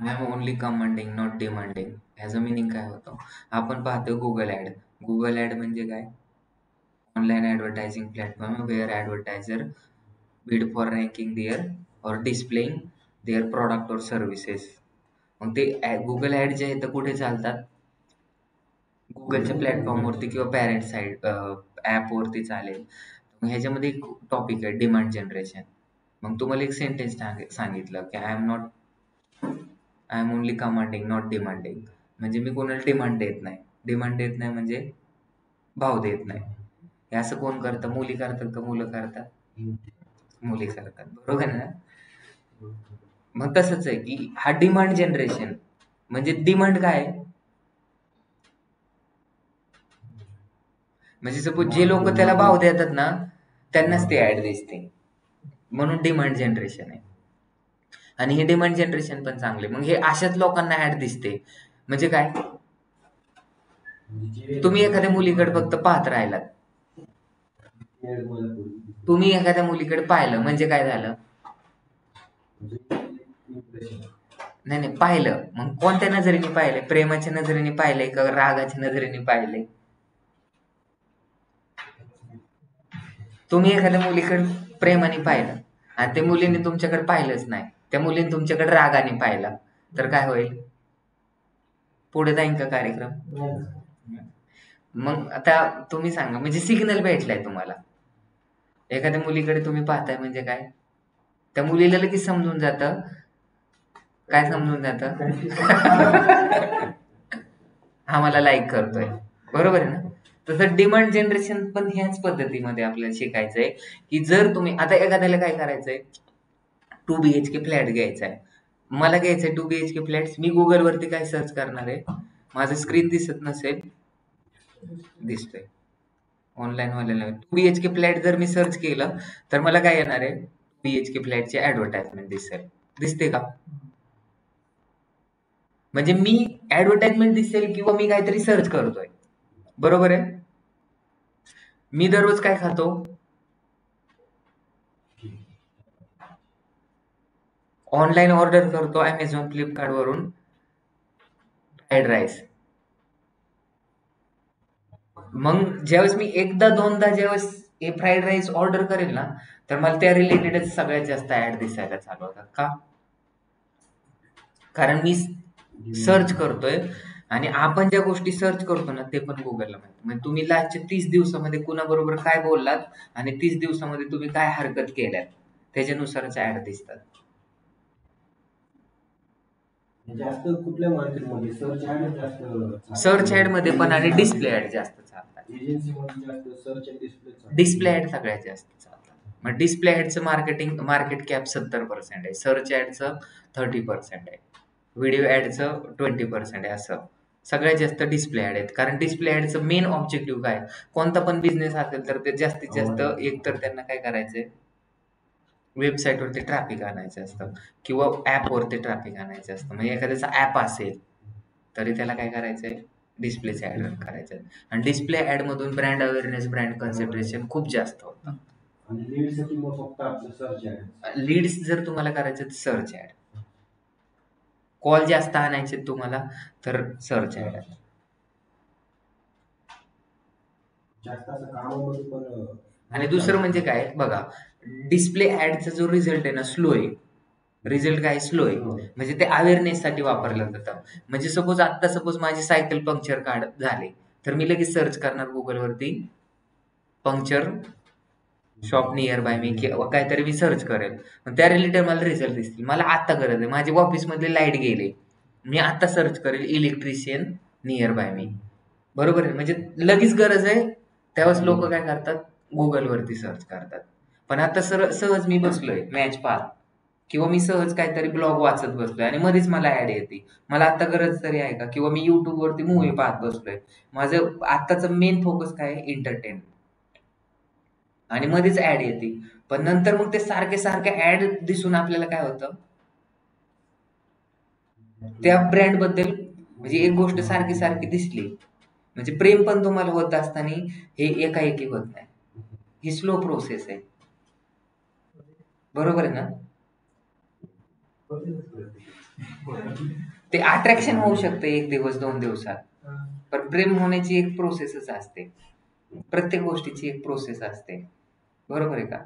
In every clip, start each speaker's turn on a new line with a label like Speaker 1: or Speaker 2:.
Speaker 1: I am only commanding not demanding. ह्याचा meaning काय होतं? आपण पाहतो गुगल ॲड. गुगल ॲड म्हणजे काय? Online advertising platform where advertiser bid for ranking there or displaying their product or services. मग ते गुगल ॲड जे आहेत ते कुठे चालतात? गुगलच्या प्लॅटफॉर्मवरती किंवा पॅरेंट साईट ॲपवरती चालेल. मग ह्याच्यामध्ये एक टॉपिक आहे डिमांड जनरेशन. मग तुम्हाला एक सेंटेन्स सांगितलं की I am only commanding not demanding. म्हणजे मी कोणाला डिमांड देत नाही. डिमांड देत नाही म्हणजे भाव देत नाही. हे असं कोण करतं? मुली करतात का मुलं करतात? मुली करतात. बरोबर ना? मग तसंच आहे की हा डिमांड जनरेशन म्हणजे डिमांड काय आहे? म्हणजे सपोज जे लोक त्याला भाव देतात ना त्यांनाच ते ऍड दिसते. म्हणून डिमांड जनरेशन आहे. आणि हे डिमांड जनरेशन पण चांगले. मग हे अशाच लोकांना ऍड दिसते. म्हणजे काय? तुम्ही एखाद्या मुलीकडे फक्त पाहत राहिलात. तुम्ही एखाद्या मुलीकडे पाहिलं म्हणजे काय झालं? नाही नाही, पाहिलं. मग कोणत्या नजरेने पाहिलंय? प्रेमाच्या नजरेने पाहिलंय का रागाच्या नजरेने पाहिलंय? तुम्ही एखाद्या मुलीकडे प्रेमाने पाहिलं आणि त्या मुलीने तुमच्याकडे पाहिलंच नाही, त्या मुलीने तुमच्याकडे रागाने पाहिला, तर काय होईल? पुढे जाईन का कार्यक्रम? मग आता तुम्ही सांगा, म्हणजे सिग्नल भेटलाय तुम्हाला. एखाद्या मुलीकडे तुम्ही पाहताय म्हणजे काय? त्या मुलीला लगेच समजून जातं. काय समजून जातं? हा मला लाईक करतोय. बरोबर आहे ना? तसं डिमांड जनरेशन पण ह्याच पद्धतीमध्ये आपल्याला शिकायचंय की जर तुम्ही आता एखाद्याला काय करायचंय, 2 BHK फ्लॅट घ्यायचा आहे. मला घ्यायचंय 2 BHK फ्लॅट्स. मी गुगलवरती काय सर्च करणार आहे? माझं स्क्रीन दिसत नसेल, दिसतोय ऑनलाईन वाल्याला. 2 BHK फ्लॅट जर मी सर्च केलं तर मला काय येणार आहे? BHK फ्लॅटची ऍडव्हर्टाइजमेंट दिसेल. दिसते का? म्हणजे मी ऍडव्हर्टाइजमेंट दिसेल किंवा मी काहीतरी सर्च करतोय. बरोबर आहे? मी दररोज काय खातो? ऑनलाईन ऑर्डर करतो अमेझॉन फ्लिपकार्ट वरून फ्राईड राईस. मग ज्यावेळेस मी एकदा दोनदा ज्यावेळेस हे फ्राईड राईस ऑर्डर करेल ना तर मला त्या रिलेटेडच सगळ्यात जास्त ऍड दिसायला चालू होतात. का? कारण मी सर्च करतोय आणि आपण ज्या गोष्टी सर्च करतो ना ते पण गुगलला माहिती. म्हणजे तुम्ही लास्टच्या 30 दिवसामध्ये कुणाबरोबर काय बोललात आणि 30 दिवसामध्ये तुम्ही काय हरकत केल्यात त्याच्यानुसारच ऍड दिसतात.
Speaker 2: जास्त कुठल्या मार्केटमध्ये सर्च ऍड जास्त
Speaker 1: सर्च ऍड मध्ये पण आणि डिस्प्ले ऍड जास्त चालतात.
Speaker 2: एजन्सी मध्ये जास्त सर्च आणि डिस्प्ले
Speaker 1: डिस्प्ले ऍड सगळ्यात जास्त चालतात. मग डिस्प्ले ऍडचं मार्केट कॅप 70% आहे. सर्च ऍडचं 30% आहे. व्हिडिओ ऍडचं 20% आहे. असं सगळ्यात जास्त डिस्प्ले ऍड आहेत. कारण डिस्प्ले ऍडचं मेन ऑब्जेक्टिव्ह काय? कोणता पण बिझनेस असेल तर ते जास्तीत जास्त एक तर त्यांना काय करायचंय, वेबसाईटवरती ट्रॅफिक आणायचं असतं किंवा ॲपवरती ट्रॅफिक आणायचं असतं. म्हणजे एखाद्याचा ॲप असेल तरी त्याला काय करायचंय? डिस्प्लेचे ऍड रन करायचे. आणि डिस्प्ले ऍड मधून ब्रँड अवेअरनेस, ब्रँड कन्सन्ट्रेशन खूप जास्त होतं.
Speaker 2: आणि लीडसाठी मग फक्त आपलं सर्च ऍड.
Speaker 1: लीड्स जर तुम्हाला करायचं तर सर्च ऍड. कॉल जास्त आणायचे तुम्हाला तर सर्च ऍड.
Speaker 2: जास्त असं कामामध्ये पण
Speaker 1: आणि दुसरं म्हणजे काय बघा, डिस्प्ले ऍडचा जो रिझल्ट आहे ना स्लो आहे. रिझल्ट काय? स्लो आहे. म्हणजे ते अवेअरनेससाठी वापरलं जातं. म्हणजे सपोज माझी सायकल पंक्चर झाले तर मी लगेच सर्च करणार गुगलवरती पंक्चर शॉप नियर बाय मी किंवा काहीतरी मी सर्च करेल. मग त्या रिलेटेड मला रिझल्ट दिसतील. मला आता गरज आहे, माझी ऑफिसमधली लाईट गेली, मी आता सर्च करेल इलेक्ट्रिशियन नियर बाय मी. बरोबर आहे? म्हणजे लगेच गरज आहे त्यावेळेस लोक काय करतात? गुगलवरती सर्च करतात. पण आता सहज मी बसलोय मॅच पाहत किंवा मी सहज काहीतरी ब्लॉग वाचत बसलोय आणि मध्येच मला ऍड येते. मला आता गरज तरी आहे का? किंवा मी युट्यूबवरती मूव्ही पाहत बसलोय. माझं आत्ताचं मेन फोकस काय आहे? एंटरटेनमेंट. आणि मध्येच ऍड येते. पण नंतर मग ते सारखे सारखे ऍड दिसून आपल्याला काय होतं? त्या ब्रँड बद्दल म्हणजे एक गोष्ट सारखी सारखी दिसली म्हणजे प्रेम पण तुम्हाला होत असताना हे एकाएकी होत नाही. ही स्लो प्रोसेस आहे. बरोबर आहे ना? ते अट्रॅक्शन होऊ शकतं 1 दिवस 2 दिवसात, पण प्रेम होण्याची एक प्रोसेसच असते. प्रत्येक गोष्टीची एक प्रोसेस असते. बरोबर आहे का?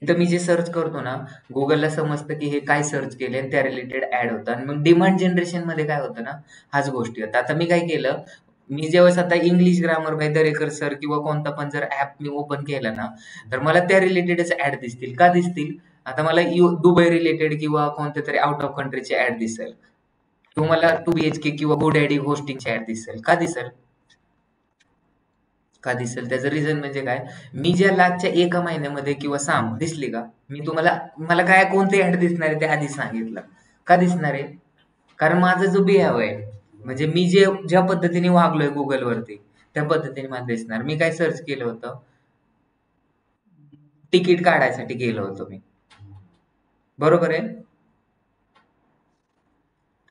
Speaker 1: इथं मी जे सर्च करतो ना, Googleला समजतं की हे काय सर्च केले आणि त्या रिलेटेड ॲड होतं आणि मग डिमांड जनरेशनमध्ये काय होतं ना, हाच गोष्टी होतात. आता मी काय केलं, मी ज्यावेळेस आता English grammar bye Darekar sir किंवा कोणता पण जर ॲप मी ओपन केला ना, तर मला त्या रिलेटेडच ॲड दिसतील. का दिसतील? आता मला दुबई रिलेटेड किंवा कोणत्यातरी आउट ऑफ कंट्रीची ॲड दिसेल. किंवा मला 2 BHK किंवा GoDaddy होस्टिंगची ॲड दिसेल. का दिसेल? का दिसेल? त्याचं रिझन म्हणजे काय? मी ज्या लाखच्या 1 महिन्यामध्ये किंवा 6 दिसली का? मी तुम्हाला मला काय कोणती ॲड दिसणार आहे ते आधीच सांगितलं. का दिसणार आहे? कारण माझा जो बिहेव आहे, म्हणजे मी ज्या पद्धतीने वागलोय Googleवरती, त्या पद्धतीने मला दिसणार. मी काय सर्च केलं होतं? तिकीट काढायसाठी गेलो होतो मी. बरोबर आहे?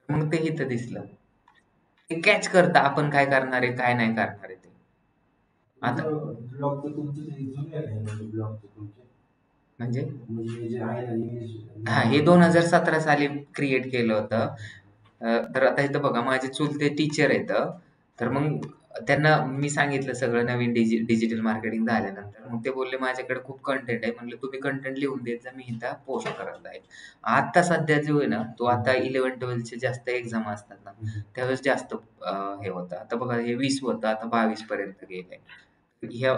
Speaker 1: मग ते इथं दिसलं. ते कॅच करतं आपण काय करणार आहे, काय नाही करणार आहे ते. आता
Speaker 2: ब्लॉग तर तुमचे ते जुने आहे म्हणजे ब्लॉग तर तुमचे
Speaker 1: म्हणजे
Speaker 2: म्हणजे जे आहे ना इंग्लिश
Speaker 1: हां, हे 2017 साली क्रिएट केलं होतं. तर आता इथं बघा माझे चुलते टीचर आहेत. तर मग त्यांना मी सांगितलं सगळं नवीन डिजिटल मार्केटिंग झाल्यानंतर. मग ते बोलले माझ्याकडे खूप कंटेंट आहे. म्हणलं तुम्ही कंटेंट लिहून देत जा, मी इथं पोस्ट करत आहे. आता सध्या जो आहे ना, तो आता 11-12चे जास्त एक्झाम असतात ना, त्यावेळेस जास्त हे होतं. आता बघा हे 20 होतं, आता 22 पर्यंत गेलंय.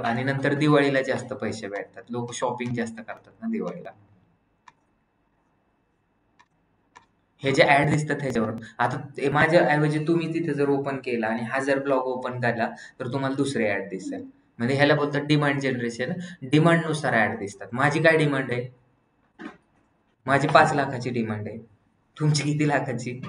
Speaker 1: आणि नंतर दिवाळीला जास्त पैसे भेटतात. लोक शॉपिंग जास्त करतात ना दिवाळीला. हे जे ॲड दिसतात ह्याच्यावरून. आता ते माझ्या ऐवजी तुम्ही तिथे जर ओपन केला आणि हा जर ब्लॉग ओपन केला, तर तुम्हाला दुसरे ॲड दिसेल. म्हणजे ह्याला बोलतात डिमांड जनरेशन. डिमांडनुसार ॲड दिसतात. माझी काय डिमांड आहे? माझी 5 लाखाची डिमांड आहे. तुमची किती लाखाची?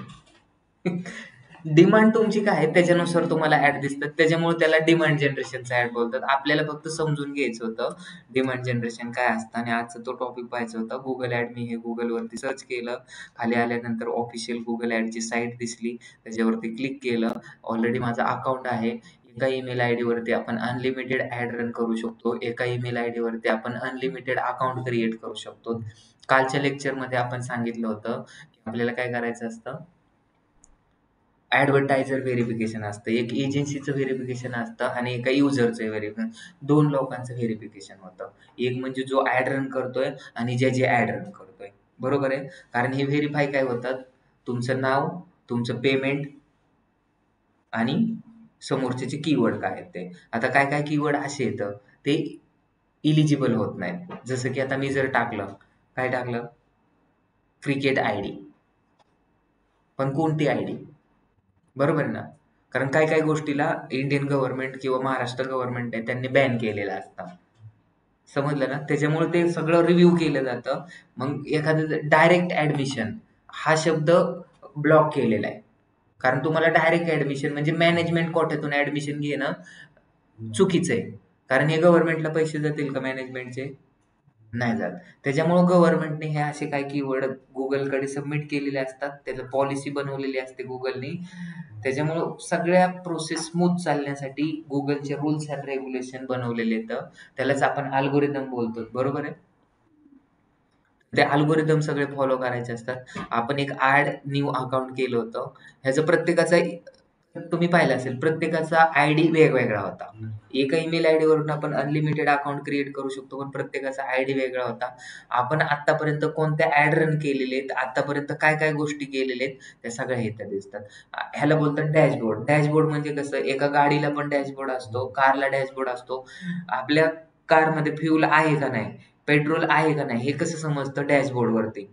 Speaker 1: डिमांड तुमची काय आहे त्याच्यानुसार तुम्हाला ॲड दिसतात. त्याच्यामुळे त्याला डिमांड जनरेशनचा ॲड बोलतात. आपल्याला फक्त समजून घ्यायचं होतं डिमांड जनरेशन काय असतं आणि आजचा तो टॉपिक पाहायचा होता. Google ॲड मी हे Googleवरती सर्च केलं. खाली आल्यानंतर ऑफिशियल Google ॲडची साईट दिसली. त्याच्यावरती क्लिक केलं. ऑलरेडी माझं अकाउंट आहे. एका ईमेल आयडीवरती आपण अनलिमिटेड ॲड रन करू शकतो. एका ईमेल आयडीवरती आपण अनलिमिटेड अकाउंट क्रिएट करू शकतो. कालच्या लेक्चरमध्ये आपण सांगितलं होतं की आपल्याला काय करायचं असतं? ॲडव्हर्टायझर व्हेरिफिकेशन असतं. एक एजन्सीचं व्हेरिफिकेशन असतं आणि एका युजरचं व्हेरिफिकेशन. 2 लोकांचं व्हेरिफिकेशन होतं. एक म्हणजे जो ॲड रन करतोय आणि जे ॲड रन करतोय. बरोबर आहे? कारण हे व्हेरिफाय काय होतात? तुमचं नाव, तुमचं पेमेंट आणि समोरच्याचे कीवर्ड काय आहेत ते. आता काय कीवर्ड असे येतं, ते इलिजिबल होत नाहीत. जसं की आता मी जर टाकलं, काय टाकलं? Cricket ID. पण कोणती आयडी? बरोबर आहे ना? कारण काही गोष्टीला इंडियन गव्हर्नमेंट किंवा महाराष्ट्र गव्हर्नमेंट आहे त्यांनी बॅन केलेलं असतं. समजलं ना? त्याच्यामुळे ते सगळं रिव्ह्यू केलं जातं. मग एखादं डायरेक्ट ॲडमिशन हा शब्द ब्लॉक केलेला आहे. कारण तुम्हाला डायरेक्ट ॲडमिशन म्हणजे मॅनेजमेंट कोट्यातून ॲडमिशन घेणं चुकीचं आहे. कारण हे गव्हर्नमेंटला पैसे जातील का मॅनेजमेंटचे? नाही जात. त्याच्यामुळं गव्हर्नमेंटने हे असे काही कीवर्ड Googleकडे सबमिट केलेले असतात. त्याचं पॉलिसी बनवलेली असते Googleनी. त्याच्यामुळं सगळ्या प्रोसेस स्मूथ चालण्यासाठी Googleचे रूल्स अँड रेग्युलेशन बनवलेले आहेत. त्यालाच आपण अल्गोरिदम बोलतो. बरोबर आहे? ते अल्गोरिदम सगळे फॉलो करायचे असतात. आपण एक न्यू अकाउंट केलं होतं. ह्याचं प्रत्येकाचा तुम्ही पाहिलं असेल प्रत्येकाचा आयडी वेगवेगळा होता. एका ईमेल आयडीवरून आपण अनलिमिटेड अकाउंट क्रिएट करू शकतो, पण प्रत्येकाचा आयडी वेगळा होता. आपण आत्तापर्यंत कोणत्या ॲड रन केलेले आहेत, आत्तापर्यंत काय गोष्टी केलेल्या आहेत, त्या सगळ्या इथं दिसतात. ह्याला बोलतात डॅशबोर्ड. डॅशबोर्ड म्हणजे कसं एका गाडीला पण डॅशबोर्ड असतो, कारला डॅशबोर्ड असतो. आपल्या कारमध्ये फ्यूल आहे का नाही, पेट्रोल आहे का नाही, हे कसं समजतं डॅशबोर्डवरती?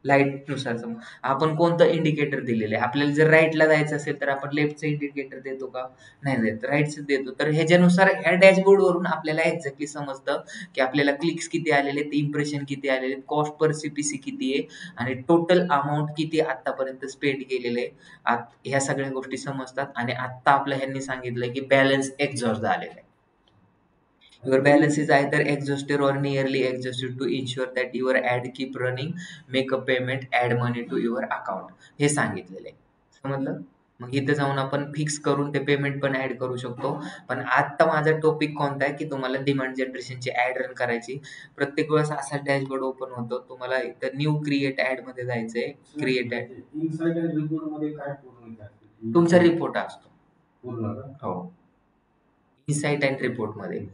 Speaker 1: लाईटनुसार आपण कोणतं इंडिकेटर दिलेलं आहे. आपल्याला जर राईटला जायचं असेल तर आपण लेफ्टचं इंडिकेटर देतो का? नाही देत. राईटचं देतो. तर ह्याच्यानुसार ह्या डॅशबोर्डवरून आपल्याला एक्झॅक्टली समजतं की आपल्याला क्लिक्स किती आलेले आहेत, इम्प्रेशन किती आलेले आहेत, कॉस्ट पर CPC किती आहे आणि टोटल अमाउंट किती आत्तापर्यंत स्पेंड केलेलं आहे. ह्या सगळ्या गोष्टी समजतात आणि आत्ता आपल्या ह्यांनी सांगितलंय की बॅलन्स एक्झॉस्ट झालेला आहे. Your balance is either exhausted or nearly exhausted. To ensure that your ad keep running, make a payment, add money to your account. हे सांगितलेलं आहे. समजलं? मग इथे जाऊन आपण फिक्स करून ते पेमेंट पण ऍड करू शकतो. पण आता माझा टॉपिक कोणता आहे की तुम्हाला डिमांड जनरेशनची ऍड रन करायची. प्रत्येक वेळेस असा डॅशबोर्ड ओपन होतो. तुम्हाला इथं न्यू क्रिएट ऍड मध्ये जायचंय. क्रिएट ऍड
Speaker 2: इनसाइट आणि रिपोर्ट मध्ये काय पूर्ण असते?
Speaker 1: तुमचा रिपोर्ट असतो.
Speaker 2: पूर्ण का?
Speaker 1: हो, इनसाइट अँड रिपोर्ट मध्ये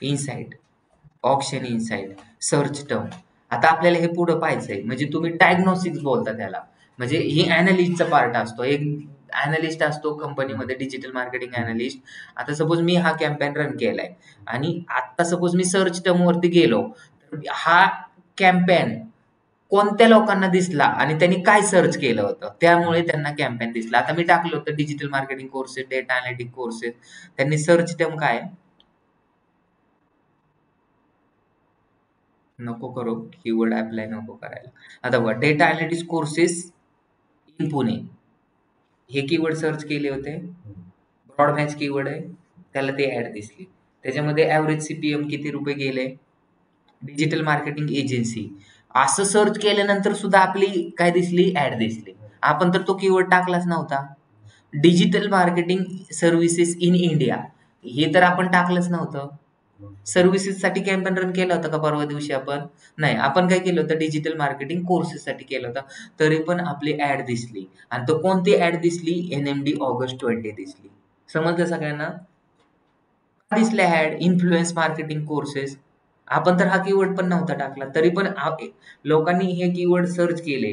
Speaker 1: insight, option insight, search term. आता आपल्याला हे पुढं पाहायचंय म्हणजे तुम्ही डायग्नोस्टिक्स बोलता त्याला. म्हणजे ही अनालिस्टचा पार्ट असतो. एक अनालिस्ट असतो कंपनीमध्ये, डिजिटल मार्केटिंग अनालिस्ट. आता सपोज मी हा कॅम्पेन रन केलाय आणि आता सपोज मी सर्च टर्म वरती गेलो, तर हा कॅम्पेन कोणत्या लोकांना दिसला आणि त्यांनी काय सर्च केलं होतं त्यामुळे त्यांना कॅम्पेन दिसला. आता मी टाकलं होतं digital marketing courses, data analytic courses, त्यांनी सर्च टर्म काय नको करू, कीवर्ड अप्लाय नको करायला. आता बघा, data analytics courses in Pune हे कीवर्ड सर्च केले होते. ब्रॉड मॅच कीवर्ड आहे, त्याला ते ऍड दिसली. त्याच्यामध्ये ऍव्हरेज सीपीएम किती रुपये गेले, डिजिटल मार्केटिंग एजन्सी असं सर्च केल्यानंतर सुद्धा आपली काय दिसली, ऍड दिसली. आपण तर तो कीवर्ड टाकलाच नव्हता. Digital marketing services in India हे तर आपण टाकलंच नव्हतं. सर्व्हिसेस साठी कॅम्पेन रन केला होता का परवा दिवशी आपण? नाही. आपण काय केलं होतं, डिजिटल मार्केटिंग कोर्सेस साठी केलं होतं. तरी पण आपली ऍड दिसली. आणि तो कोणती ऍड दिसली, NMD ऑगस्ट 20 दिसली. समजलं सगळ्यांना? का दिसल्या ऍड? Influence marketing courses. आपण तर हा कीवर्ड पण नव्हता टाकला, तरी पण लोकांनी हे कीवर्ड सर्च केले.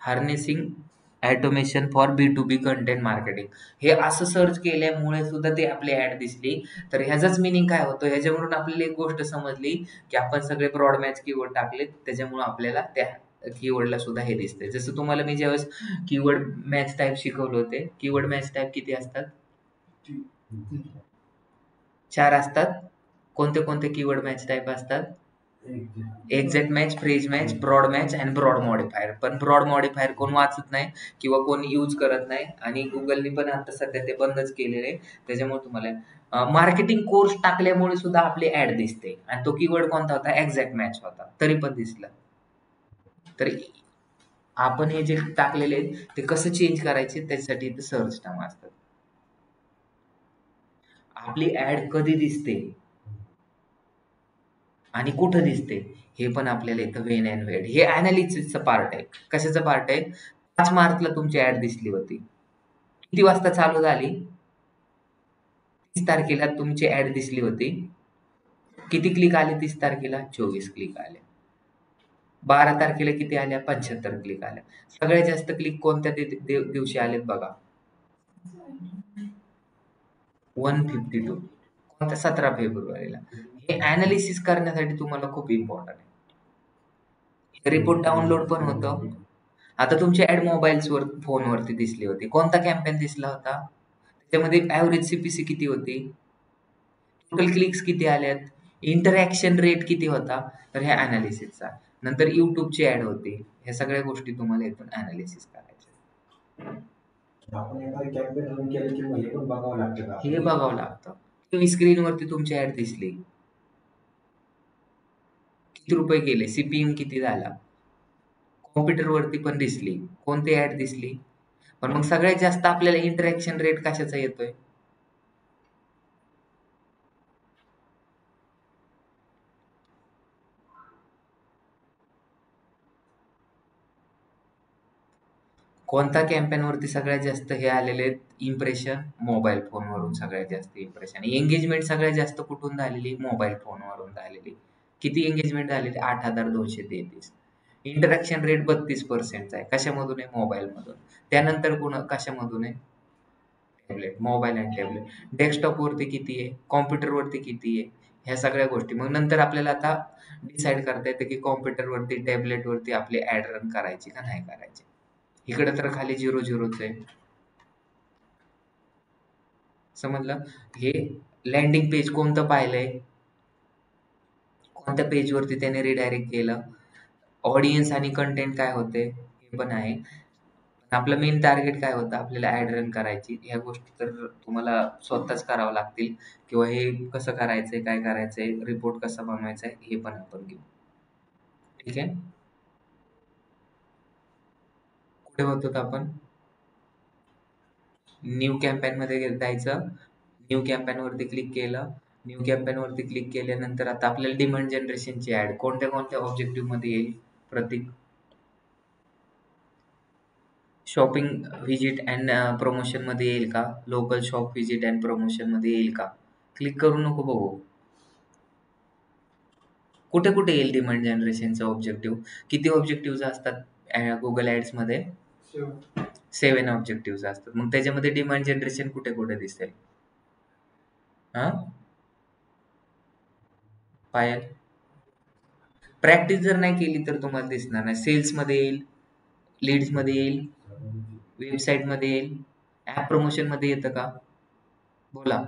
Speaker 1: Harnessing automation for B2B content marketing हे असं सर्च केल्यामुळे सुद्धा ते आपली ऍड दिसली. तर ह्याचाच मिनिंग काय होतो, ह्याच्यावरून आपल्याला एक गोष्ट समजली की आपण सगळे ब्रॉड मॅच कीवर्ड टाकलेत, त्याच्यामुळे आपल्याला त्या कीवर्डला सुद्धा हे दिसते. जसं तुम्हाला मी ज्यावेळेस कीवर्ड मॅच टाईप शिकवले होते, कीवर्ड मॅच टाईप किती असतात? 4 असतात. कोणते कोणते कीवर्ड मॅच टाईप असतात? Exact match, phrase match, broad match आणि ब्रॉड मॉडिफायर. पण ब्रॉड मॉडिफायर कोण वाचत नाही किंवा कोण यूज करत नाही आणि गुगलनी पण आता सध्या ते बंदच केलेले आहे. त्याच्यामुळे तुम्हाला मार्केटिंग कोर्स टाकल्यामुळे सुद्धा आपली ऍड दिसते. आणि तो कीवर्ड कोणता होता, एक्झॅक्ट मॅच होता, तरी पण दिसला. तर आपण हे जे टाकलेले ते कसं चेंज करायचे त्याच्यासाठी इथे सर्च टर्म असतात. आपली ऍड कधी दिसते आणि कुठं दिसते हे पण आपल्याला इथं वेन अँड वेड हे अनालिसिसचं पार्ट आहे. कशाचं पार्ट आहे? 5 मार्चला तुमची ऍड दिसली होती. किती वाजता चालू झाली? 30 तारखेला तुमची ऍड दिसली होती. किती क्लिक आले 30 तारखेला? 24 क्लिक आले. 12 तारखेला किती आल्या? 75 क्लिक आल्या. सगळ्यात जास्त क्लिक कोणत्या दिवशी आलेत बघा? 152. कोणत्या? 17 फेब्रुवारीला. हे अनालिसिस करण्यासाठी तुम्हाला खूप इम्पॉर्टंट आहे. रिपोर्ट डाउनलोड पण होतं. आता तुमची ऍड मोबाईल्सवर, फोनवरती दिसली होती. कोणता कॅम्पेन दिसला होता? त्याच्यामध्ये ॲव्हरेज सीपीसी किती होती? टोटल क्लिक्स किती आल्यात? इंटरॅक्शन रेट किती होता? तर ह्या अनालिसिसचा. नंतर YouTubeची ऍड होती. ह्या सगळ्या गोष्टी तुम्हाला इथून अनालिसिस करायच्या.
Speaker 2: आपण एखादी कॅम्पेन रन केलं की मग हे पण बघावं लागतं का?
Speaker 1: हे बघावं लागतं. तुम्ही स्क्रीनवरती तुमची ऍड दिसली. किती रुपये गेले? सीपीएम किती झाला? कॉम्प्युटरवरती पण दिसली. कोणती ऍड दिसली? पण मग सगळ्यात जास्त आपल्याला इंटरॅक्शन रेट कशाचा येतोय? कोणत्या कॅम्पेनवरती सगळ्यात जास्त हे आलेले इम्प्रेशन? मोबाईल फोनवरून सगळ्यात जास्त इम्प्रेशन. एंगेजमेंट सगळ्यात जास्त कुठून झालेली? मोबाईल फोनवरून झालेली. किती एंगेजमेंट झालेली? 8,233. इंटरॅक्शन रेट 32% आहे. कशामधून आहे? मोबाईलमधून. त्यानंतर कशामधून आहे? टॅबलेट, मोबाईल आणि टॅबलेट. डेस्कटॉपवरती किती आहे? कॉम्प्युटरवरती किती आहे? ह्या सगळ्या गोष्टी. मग नंतर आपल्याला आता डिसाईड करता येतं की कॉम्प्युटरवरती, टॅबलेटवरती आपली ऍड रन करायची का नाही करायची. इकडे तर खाली 0-0च आहे. समजलं? हे लँडिंग पेज कोणतं पाहिलंय? कोणत्या पेजवरती त्याने रिडायरेक्ट केलं? ऑडियन्स आणि कंटेंट काय होते हे पण आहे. आपलं मेन टार्गेट काय होतं? आपल्याला ऍड रन करायची. ह्या गोष्टी तर तुम्हाला स्वतःच करावं लागतील किंवा हे कसं करायचंय, काय करायचंय, रिपोर्ट कसा बनवायचा आहे हे पण आपण घेऊ. ठीक आहे. पुढे होतो आपण न्यू कॅम्पेन मध्ये जायचं. न्यू कॅम्पेन वरती क्लिक केलं. न्यू कॅम्पेन वरती क्लिक केल्यानंतर आता आपल्याला डिमांड जनरेशनची ऍड कोणत्या कोणत्या ऑब्जेक्टिव्ह मध्ये येईल प्रतीक? शॉपिंग व्हिजिट अँड प्रमोशन मध्ये येईल का? Local shop visit and promotion मध्ये येईल का? क्लिक करू नको बघू. कुठे कुठे येईल डिमांड जनरेशनचा ऑब्जेक्टिव्ह? किती ऑब्जेक्टिव्ह असतात गुगल ऍड्स मध्ये? 7 ऑब्जेक्टिव्ह असतात. मग त्याच्यामध्ये डिमांड जनरेशन कुठे कुठे दिसेल? हा पायल, प्रॅक्टिस जर नाही केली तर तुम्हाला दिसणार नाही. सेल्स मध्ये येईल, लीड्स मध्ये येईल, वेबसाईट मध्ये येईल, ऍप प्रमोशन मध्ये येतं का? बोला.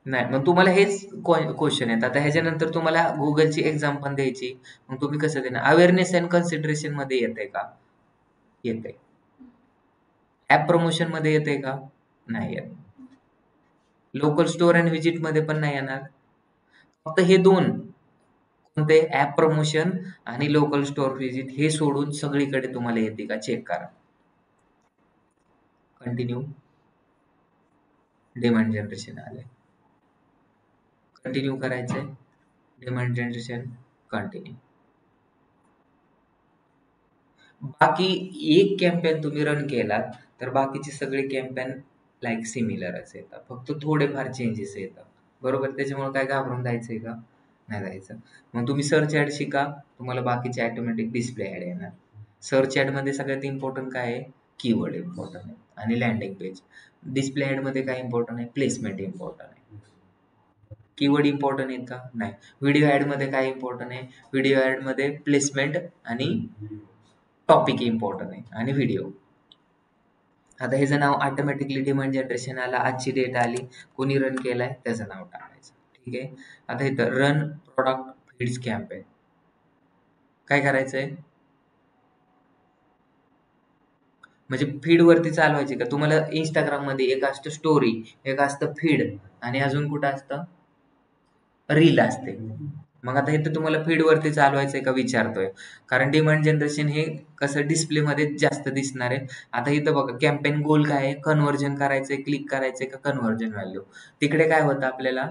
Speaker 1: नाही. मग तुम्हाला हेच क्वेश्चन आहेत. आता ह्याच्यानंतर तुम्हाला गुगलची एक्झाम पण द्यायची. मग तुम्ही कसं देणार? अवेअरनेस अँड कन्सिडरेशन मध्ये येते का? येते. ऍप प्रमोशन मध्ये येते का? नाही येत. लोकल स्टोअर अँड व्हिजिट मध्ये पण नाही येणार. फक्त हे दोन कोणते? ऍप प्रमोशन आणि लोकल स्टोअर व्हिजिट. हे सोडून सगळीकडे तुम्हाला येते का? चेक करा. कंटिन्यू. डिमांड जनरेशन आले. कंटिन्यू करायचंय. Demand generation continue. बाकी एक कॅम्पेन तुम्ही रन केलात तर बाकीचे सगळे कॅम्पेन लाईक सिमिलरच येतात. फक्त थोडेफार चेंजेस येतात. बरोबर? त्याच्यामुळे काय घाबरून जायचंय का? नाही जायचं. मग तुम्ही सर्च ऍड शिका. तुम्हाला बाकीचे ऑटोमॅटिक डिस्प्ले ऍड येणार. सर्च ऍड मध्ये सगळ्यात इम्पॉर्टंट काय आहे? कीवर्ड इम्पॉर्टंट आहे आणि लँडिंग पेज. डिस्प्ले ऍड मध्ये काय इम्पॉर्टंट आहे? प्लेसमेंट इम्पॉर्टंट आहे. कीवर्ड इम्पॉर्टंट आहेत का? नाही. व्हिडिओ ऍड मध्ये काय इम्पॉर्टंट आहे? व्हिडिओ ऍड मध्ये प्लेसमेंट आणि टॉपिक इम्पॉर्टंट आहे आणि व्हिडिओ. आता ह्याचं नाव ऑटोमॅटिकली डिमांड जनरेशन आला. आजची डेट आली. कोणी रन केलाय त्याचं नाव टाकायचं. ठीक आहे. आता इथं रन प्रोडक्ट फीड्स कॅम्पेन काय करायचंय? म्हणजे फीड वरती चालवायची का? तुम्हाला इंस्टाग्राम मध्ये एक असतं स्टोरी, एक असतं फीड आणि अजून कुठं असतं? रील असते. मग आता इथे तुम्हाला फीड वरती चालवायचंय का विचारतोय. कारण डिमांड जनरेशन हे कसं डिस्प्ले मध्ये जास्त दिसणार आहे. आता इथं बघा कॅम्पेन गोल काय आहे? कन्व्हर्जन करायचंय, क्लिक करायचंय का कन्व्हर्जन व्हॅल्यू? तिकडे काय होतं आपल्याला?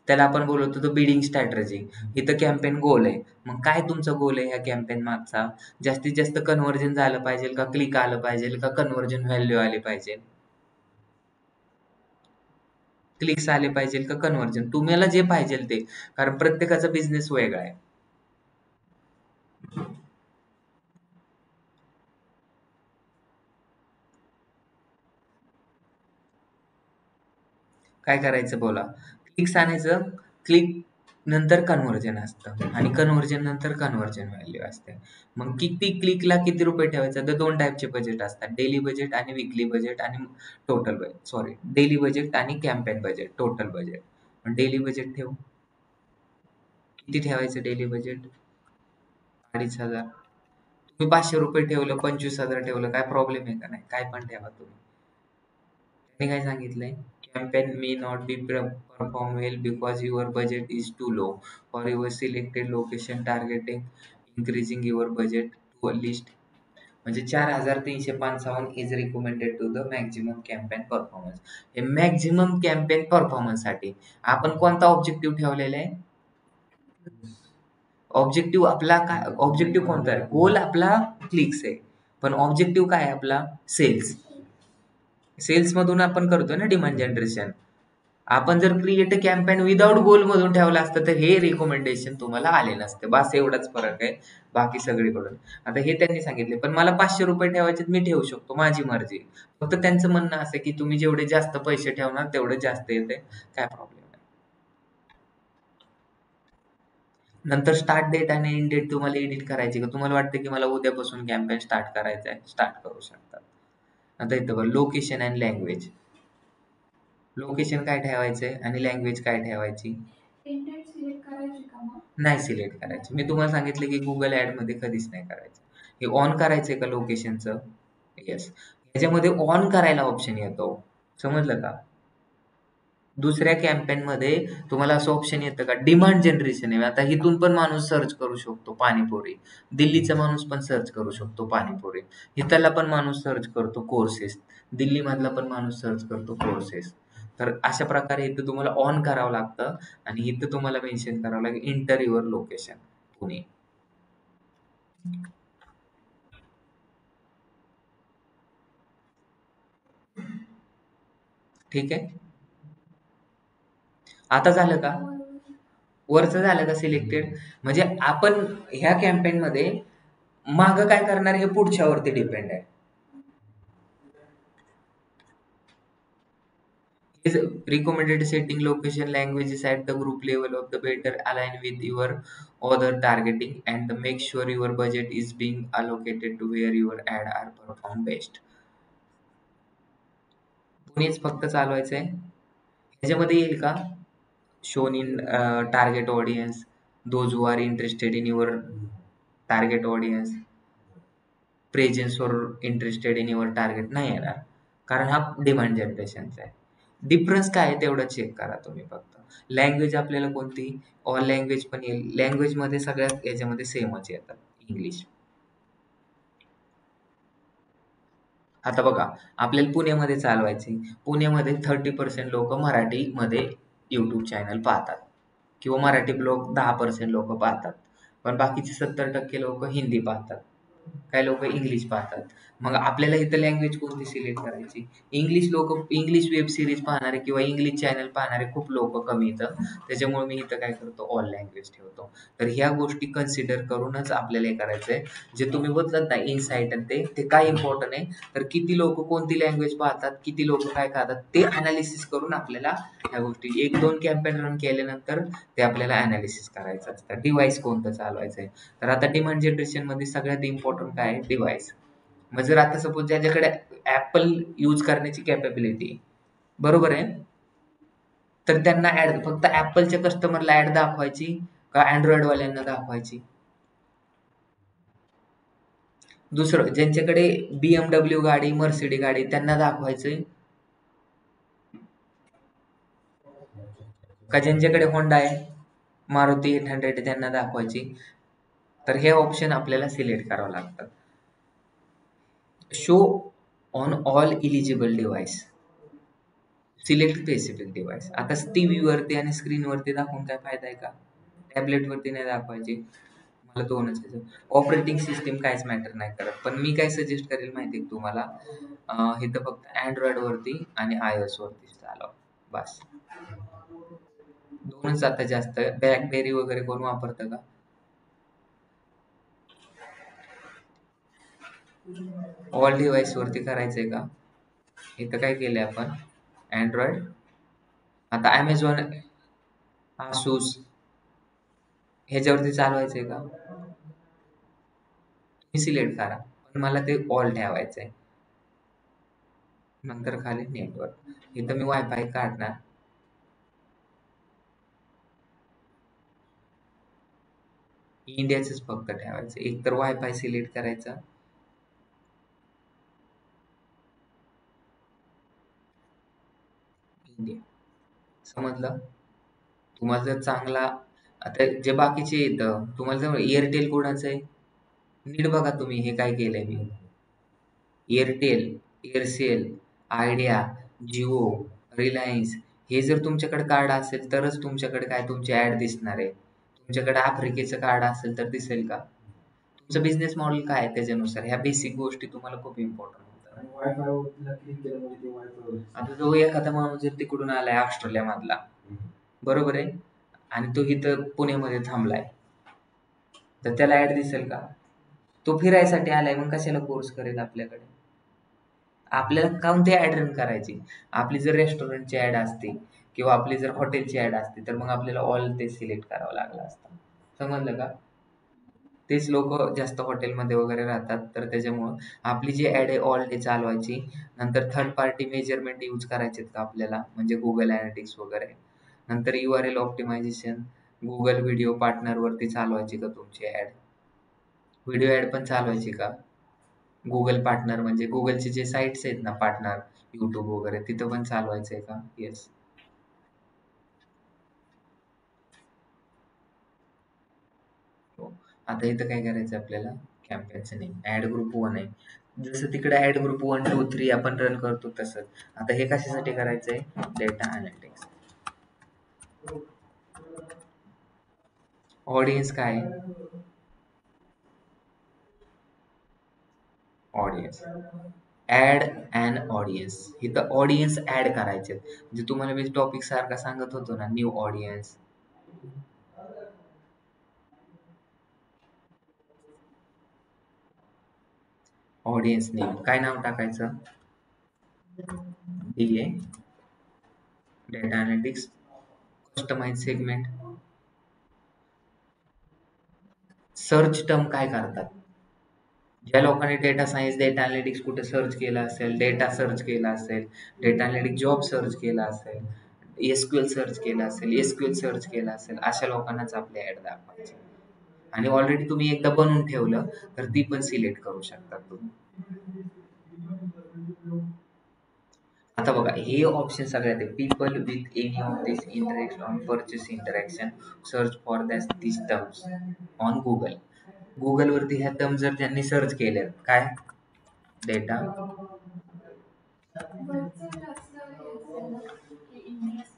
Speaker 1: त्याला आपण बोलत होतो बिडिंग स्ट्रॅटर्जी. इथं कॅम्पेन गोल आहे. मग काय तुमचा गोल आहे ह्या कॅम्पेन मागचा? जास्तीत जास्त कन्व्हर्जन झालं पाहिजे का? क्लिक आलं पाहिजे का? कन्व्हर्जन व्हॅल्यू आली पाहिजे? क्लिक्स आले पाहिजे का? कन्व्हर्जन? तुम्हाला जे पाहिजे ते. कारण प्रत्येकाचा बिझनेस वेगळा आहे. काय करायचं बोला. क्लिक्स आणायचं. क्लिक नंतर कन्व्हर्जन असतं आणि कन्व्हर्जन नंतर कन्व्हर्जन व्हॅल्यू असते. मग किती क्लिकला किती रुपये ठेवायचं? तर 2 टाईपचे बजेट असतात. डेली बजेट आणि वीकली बजेट आणि total budget. Sorry, daily budget आणि campaign budget, total budget. Daily budget ठेवू. किती ठेवायचं डेली बजेट? 2,500. तुम्ही 500 रुपये ठेवलं, 25,000 ठेवलं, काय प्रॉब्लेम आहे का? नाही. काय पण ठेवा तुम्ही. त्यांनी काय सांगितलंय? Campaign may not be perform well because your budget is too low for your selected location targeting increasing your budget to a list. म्हणजे 4,355 is recommended to the maximum campaign performance. हे मॅक्झिमम कॅम्पेन परफॉर्मन्स साठी आपण कोणता objective ठेवलेला आहे? Objective आपला काय? Objective कोणता आहे? गोल आपला क्लिक्स आहे. पण ऑब्जेक्टिव्ह काय आहे आपला? सेल्स. सेल्स मधून आपण करतोय ना डिमांड जनरेशन. आपण जर क्रिएट अ कॅम्पेन विदाउट गोल मधून ठेवलं असतं तर हे रिकमेंडेशन तुम्हाला आले नसते. बस एवढाच फरक आहे बाकी सगळीकडून. आता हे त्यांनी सांगितले पण मला 500 रुपये ठेवायचे मी ठेवू शकतो, माझी मर्जी. फक्त त्यांचं म्हणणं असं की तुम्ही जेवढे जास्त पैसे ठेवणार तेवढे जास्त येते. काय प्रॉब्लेम नाही. नंतर स्टार्ट डेट आणि एंड डेट तुम्हाला एडिट करायची का? तुम्हाला वाटतं की मला उद्यापासून कॅम्पेन स्टार्ट करायचं आहे, स्टार्ट करू शकतात. आता इथं बघा लोकेशन अँड लँग्वेज. लोकेशन काय ठेवायचंय आणि लँग्वेज काय ठेवायची? नाही सिलेक्ट करायची. मी तुम्हाला सांगितलं की गुगल ऍड मध्ये कधीच नाही करायचं. हे ऑन करायचंय का लोकेशनचं? येस. ह्याच्यामध्ये ऑन करायला ऑप्शन येतो. समजलं का? दुसऱ्या कॅम्पेन मध्ये तुम्हाला असं ऑप्शन येतं का डिमांड जनरेशन आहे. आता इथून पण माणूस सर्च करू शकतो पाणीपुरी. दिल्लीचा माणूस पण सर्च करू शकतो पाणीपुरी. इथला पण माणूस सर्च करतो कोर्सेस. दिल्लीमधला पण माणूस सर्च करतो कोर्सेस. तर अशा प्रकारे इथं तुम्हाला ऑन करावं लागतं आणि इथं तुम्हाला मेन्शन करावं लागेल इंटर युअर लोकेशन पुणे. ठीक आहे. आता झालं का? वरचं झालं का सिलेक्टेड? म्हणजे आपण ह्या कॅम्पेन मध्ये मागं काय करणार हे पुढच्यावरती डिपेंड आहे. Is recommended setting location languages at the group level of the better align with your other targeting and make sure your budget is being allocated to where your ad are perform best. पुणेच फक्त चालवायचं आहे. ह्याच्यामध्ये येईल का shown in target audience, those who are interested in your target audience, presence or interested in your target नाही येणार कारण हा डिमांड जनरेशनचा आहे. डिफरन्स काय आहे तेवढं चेक करा तुम्ही फक्त. लँग्वेज आपल्याला कोणती ऑल लँग्वेज पण येईल. लँग्वेज मध्ये सगळ्यात याच्यामध्ये सेमच येतात इंग्लिश. आता बघा आपल्याला पुण्यामध्ये चालवायचे. पुण्यामध्ये 30% लोक मराठीमध्ये युट्यूब चॅनल पाहतात किंवा मराठी ब्लॉग 10% लोक पाहतात. पण बाकीचे 70% लोक हिंदी पाहतात. काही लोक इंग्लिश पाहतात. मग आपल्याला इथं लँग्वेज कोणती सिलेक्ट करायची? इंग्लिश वेब सिरीज पाहणारे किंवा इंग्लिश चॅनल पाहणारे खूप लोक कमी इथं. त्याच्यामुळे मी इथं काय करतो ऑल लँग्वेज ठेवतो. तर ह्या गोष्टी कन्सिडर करूनच आपल्याला हे करायचंय. जे तुम्ही बोलतात ना इनसाइट आणि ते काय इम्पॉर्टंट आहे. तर किती लोक कोणती लँग्वेज पाहतात, किती लोक काय खातात ते अनालिसिस करून आपल्याला ह्या गोष्टी 1-2 कॅम्पेन रन केल्यानंतर ते आपल्याला अनालिसिस करायचं असतं. डिव्हाइस कोणतं चालवायचंय. तर आता डिमांड जनरेशन मध्ये सगळ्यात इम्पॉर्टंट काय आहे डिव्हाइस. मग जर आता सपोज ज्याच्याकडे ऍपल यूज करण्याची कॅपेबिलिटी आहे, बरोबर आहे, तर त्यांना ऍड फक्त ऍपलच्या कस्टमरला ऍड दाखवायची का अँड्रॉइड वाल्यांना दाखवायची? दुसरं ज्यांच्याकडे BMW गाडी, मर्सिडी गाडी त्यांना दाखवायचंय का ज्यांच्याकडे होंडा आहे, मारुती 800 आहे त्यांना दाखवायची? तर हे ऑप्शन आपल्याला सिलेक्ट करावं लागतं. Show on all eligible device, select specific device. आता टीव्हीवरती आणि स्क्रीनवरती दाखवून काय फायदा आहे का? टॅबलेटवरती नाही दाखवायची. मला दोनच आहे. ऑपरेटिंग सिस्टीम काहीच मॅटर नाही करत. पण मी काय सजेस्ट करेल माहिती आहे तुम्हाला? इथं फक्त अँड्रॉइड वरती आणि iOS वरती चालवा बस. दोनच आता जास्त. ब्लॅकबेरी वगैरे कोण वापरतं का? ऑल डिव्हाइस वरती करायचंय का? इथं काय केलंय आपण अँड्रॉइड. आता अमेझॉन, आसूस ह्याच्यावरती चालवायचंय का? तुम्ही सिलेक्ट करा. पण मला ते ऑल ठेवायचंय. नंतर खाली नेटवर्क. इथं मी वायफाय काढणार. इंडियाचंच फक्त ठेवायचं. एक तर वायफाय सिलेक्ट करायचा. इंडिया. समजलं? तुम्हाला जर चांगला आता जे बाकीचे येतं तुम्हाला जर एअरटेल कोणाचं आहे नीट बघा तुम्ही हे काय केलंय मी. एअरटेल, एअरसेल, आयडिया, जिओ, रिलायन्स हे जर तुमच्याकडे कार्ड असेल तरच तुमच्याकडे काय तुमची ऍड दिसणार आहे. तुमच्याकडे आफ्रिकेचं कार्ड असेल तर दिसेल का? तुमचं बिझनेस मॉडेल काय आहे त्याच्यानुसार ह्या बेसिक गोष्टी तुम्हाला खूप इम्पॉर्टंट होतात.
Speaker 2: वायफाय क्लिक केलं म्हणजे ते वायफाय.
Speaker 1: आता जो एखादा माणूस जर तिकडून आलाय ऑस्ट्रेलिया मधला, बरोबर आहे, आणि तो इथं पुण्यामध्ये थांबलाय तर त्याला ऍड दिसेल का? तो फिरायसाठी आलाय मग कशाला कोर्स करेल आपल्याकडे? आपल्याला कोणती ऍड रन करायची? आपली जर रेस्टॉरंटची ऍड असते किंवा आपली जर हॉटेलची ऍड असते तर मग आपल्याला ऑल ते सिलेक्ट करावं लागलं असतं. समजलं का? तेच लोक जास्त हॉटेलमध्ये वगैरे राहतात तर त्याच्यामुळं आपली जी ऍड आहे ऑल डे चालवायची. नंतर थर्ड पार्टी मेजरमेंट यूज करायचेत का आपल्याला म्हणजे गुगल अॅनालिटिक्स वगैरे. नंतर URL optimization, Google video partner वरती चालवायची का तुमची ऍड? व्हिडिओ ऍड पण चालवायची का? गुगल पार्टनर म्हणजे गुगलचे जे साईट्स आहेत ना पार्टनर, युट्यूब वगैरे तिथं पण चालवायचंय का? येस. आता इथं काय करायचं आपल्याला, कॅम्पेनचं नेम ऍड ग्रुप 1 आहे. जसं तिकडे ऍड ग्रुप 1 2 3 आपण रन करतो तसंच आता हे कशासाठी करायचंय, डेटा अनालिटिक्स. ऑडियन्स काय आहे, ऑडियन्स ऍड अँड ऑडियन्स. इथं ऑडियन्स ऍड करायचे म्हणजे तुम्हाला मी टॉपिक सारखा सांगत होतो ना, न्यू ऑडियन्स. ऑडियन्स नेम काय नाव टाकायचं, DA data analytics customize segment. Search term काय करतात, ज्या लोकांनी डेटा सायन्स डेटा अनालिटिक्स कुठे सर्च केला असेल, डेटा सर्च केला असेल, डेटा अनालिटिक्स जॉब सर्च केला असेल, SQL सर्च केला असेल, SQL सर्च केला असेल, अशा लोकांनाच आपले ऍड दाखवायचे. आणि ऑलरेडी तुम्ही एकदा बनवून ठेवलं तर ती पण सिलेक्ट करू शकता तुम्ही. आता बघा हे ऑप्शन सगळ्यात आहे, people with any of this interest on purchase interaction search for this terms on Google. Google वरती ह्या टर्म जर त्यांनी सर्च केल्या, काय डेटा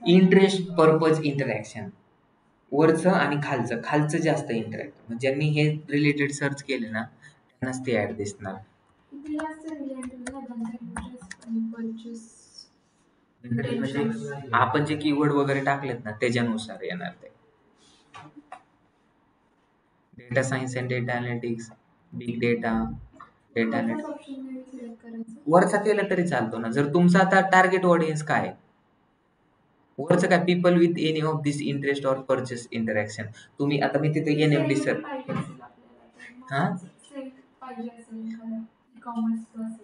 Speaker 1: इंटरेस्ट पर्पज इंटरॅक्शन, वरचं आणि खालचं, खालचं जास्त इंटरॅक्ट, म्हणजे ज्यांनी हे रिलेटेड सर्च केले ना त्यांनाच ते ऍड दिसणार. म्हणजे आपण जे कीवर्ड वगैरे टाकलेत ना त्याच्यानुसार येणार ते. Data science and data analytics, big data, data वरचा केलं तरी चालतो ना. जर तुमचा आता टार्गेट ऑडियन्स काय, वरचं काय people with any of this interest or purchase interaction, तुम्ही आता मी तिथे NMD सर हा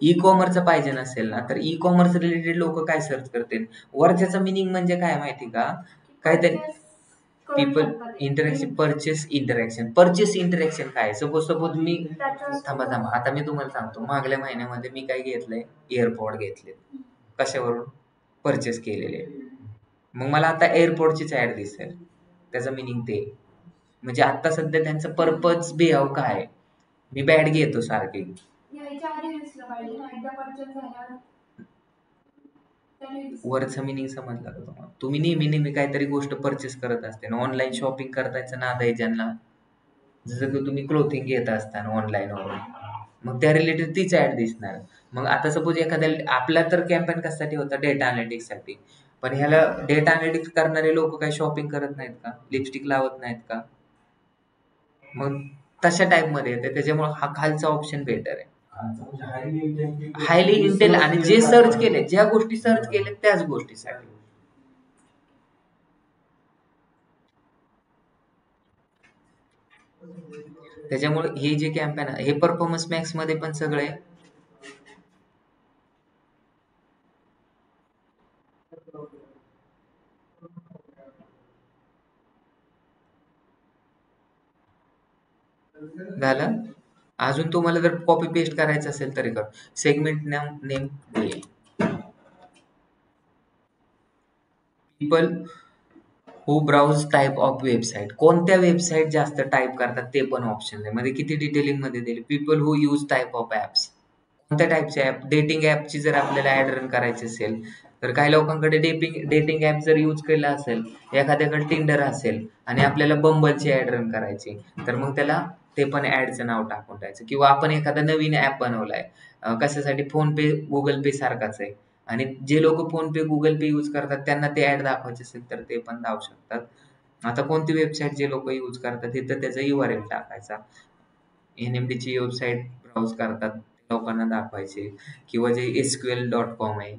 Speaker 1: ई कॉमर्सचं पाहिजे नसेल ना तर ई कॉमर्स रिलेटेड लोक काय सर्च करतील, वरच्याचं मिनिंग म्हणजे काय माहिती का, काहीतरी people interaction purchase interaction. Purchase interaction काय, सपोज मी थांबा आता मी तुम्हाला सांगतो, मागल्या महिन्यामध्ये मी काय घेतलंय, एअरपॉड घेतले. कशावरून, परचेस केलेले. मग मला आता एअरपोर्टचीच ऍड दिसेल, त्याचं मिनिंग ते. म्हणजे आता सध्या त्यांचं पर्पज बिहेव काय, मी बॅड घेतो सारखी. वरचं मिनिंग समजलं का तुम्हाला, तुम्ही नेहमी काहीतरी गोष्ट परचेस करत असते ना, ऑनलाईन शॉपिंग करतायचं नाद आहे ज्यांना, जसं की तुम्ही क्लोथिंग घेत असताना ऑनलाईन वरून, मग त्या रिलेटेड तीच ऍड दिसणार. मग आता सपोज एखाद्या, आपला तर कॅम्पेन कशासाठी होता, डेटा अनालिटिक्स साठी, पण ह्याला डेटा अनालिटिक्स करणारे लोक काही शॉपिंग करत नाहीत का, लिपस्टिक लावत नाहीत का, मग तशा टाईप मध्ये येते. त्याच्यामुळे हा खालचा ऑप्शन बेटर आहे, हायली इंटेल, आणि जे सर्च केले, ज्या गोष्टी सर्च केले त्याच गोष्टीसाठी. त्याच्यामुळे हे जे कॅम्पेन आहे हे परफॉर्मन्स मॅक्स मध्ये पण सगळे झालं. अजून तुम्हाला जर कॉपी पेस्ट करायचं असेल तरी कर. Segment name people who browse type of website, कोणत्या वेबसाईट जास्त टाईप करतात ते पण ऑप्शन आहे. मध्ये किती डिटेलिंग मध्ये दिले, people who use type of apps, कोणत्या टाईपचे ऍप. डेटिंग ऍपची जर आपल्याला ऍड रन करायची असेल तर काही लोकांकडे डेटिंग ऍप जर यूज केला असेल, एखाद्याकडे टिंडर असेल आणि आपल्याला बंबलची ऍड रन करायची, तर मग त्याला ते पण ऍडचं नाव टाकून द्यायचं. किंवा आपण एखादा नवीन ऍप बनवलाय, कशासाठी, फोन पे गुगल पे सारखाच आहे, आणि जे लोक फोन पे गुगल पे यूज करतात त्यांना ते ऍड दाखवायचे असेल तर ते पण दाखवू शकतात. आता कोणती वेबसाईट जे लोक यूज करतात तिथं त्याचा URL टाकायचा, NMD ची वेबसाईट ब्राउज करतात लोकांना दाखवायचे, किंवा जे SQL.com आहे.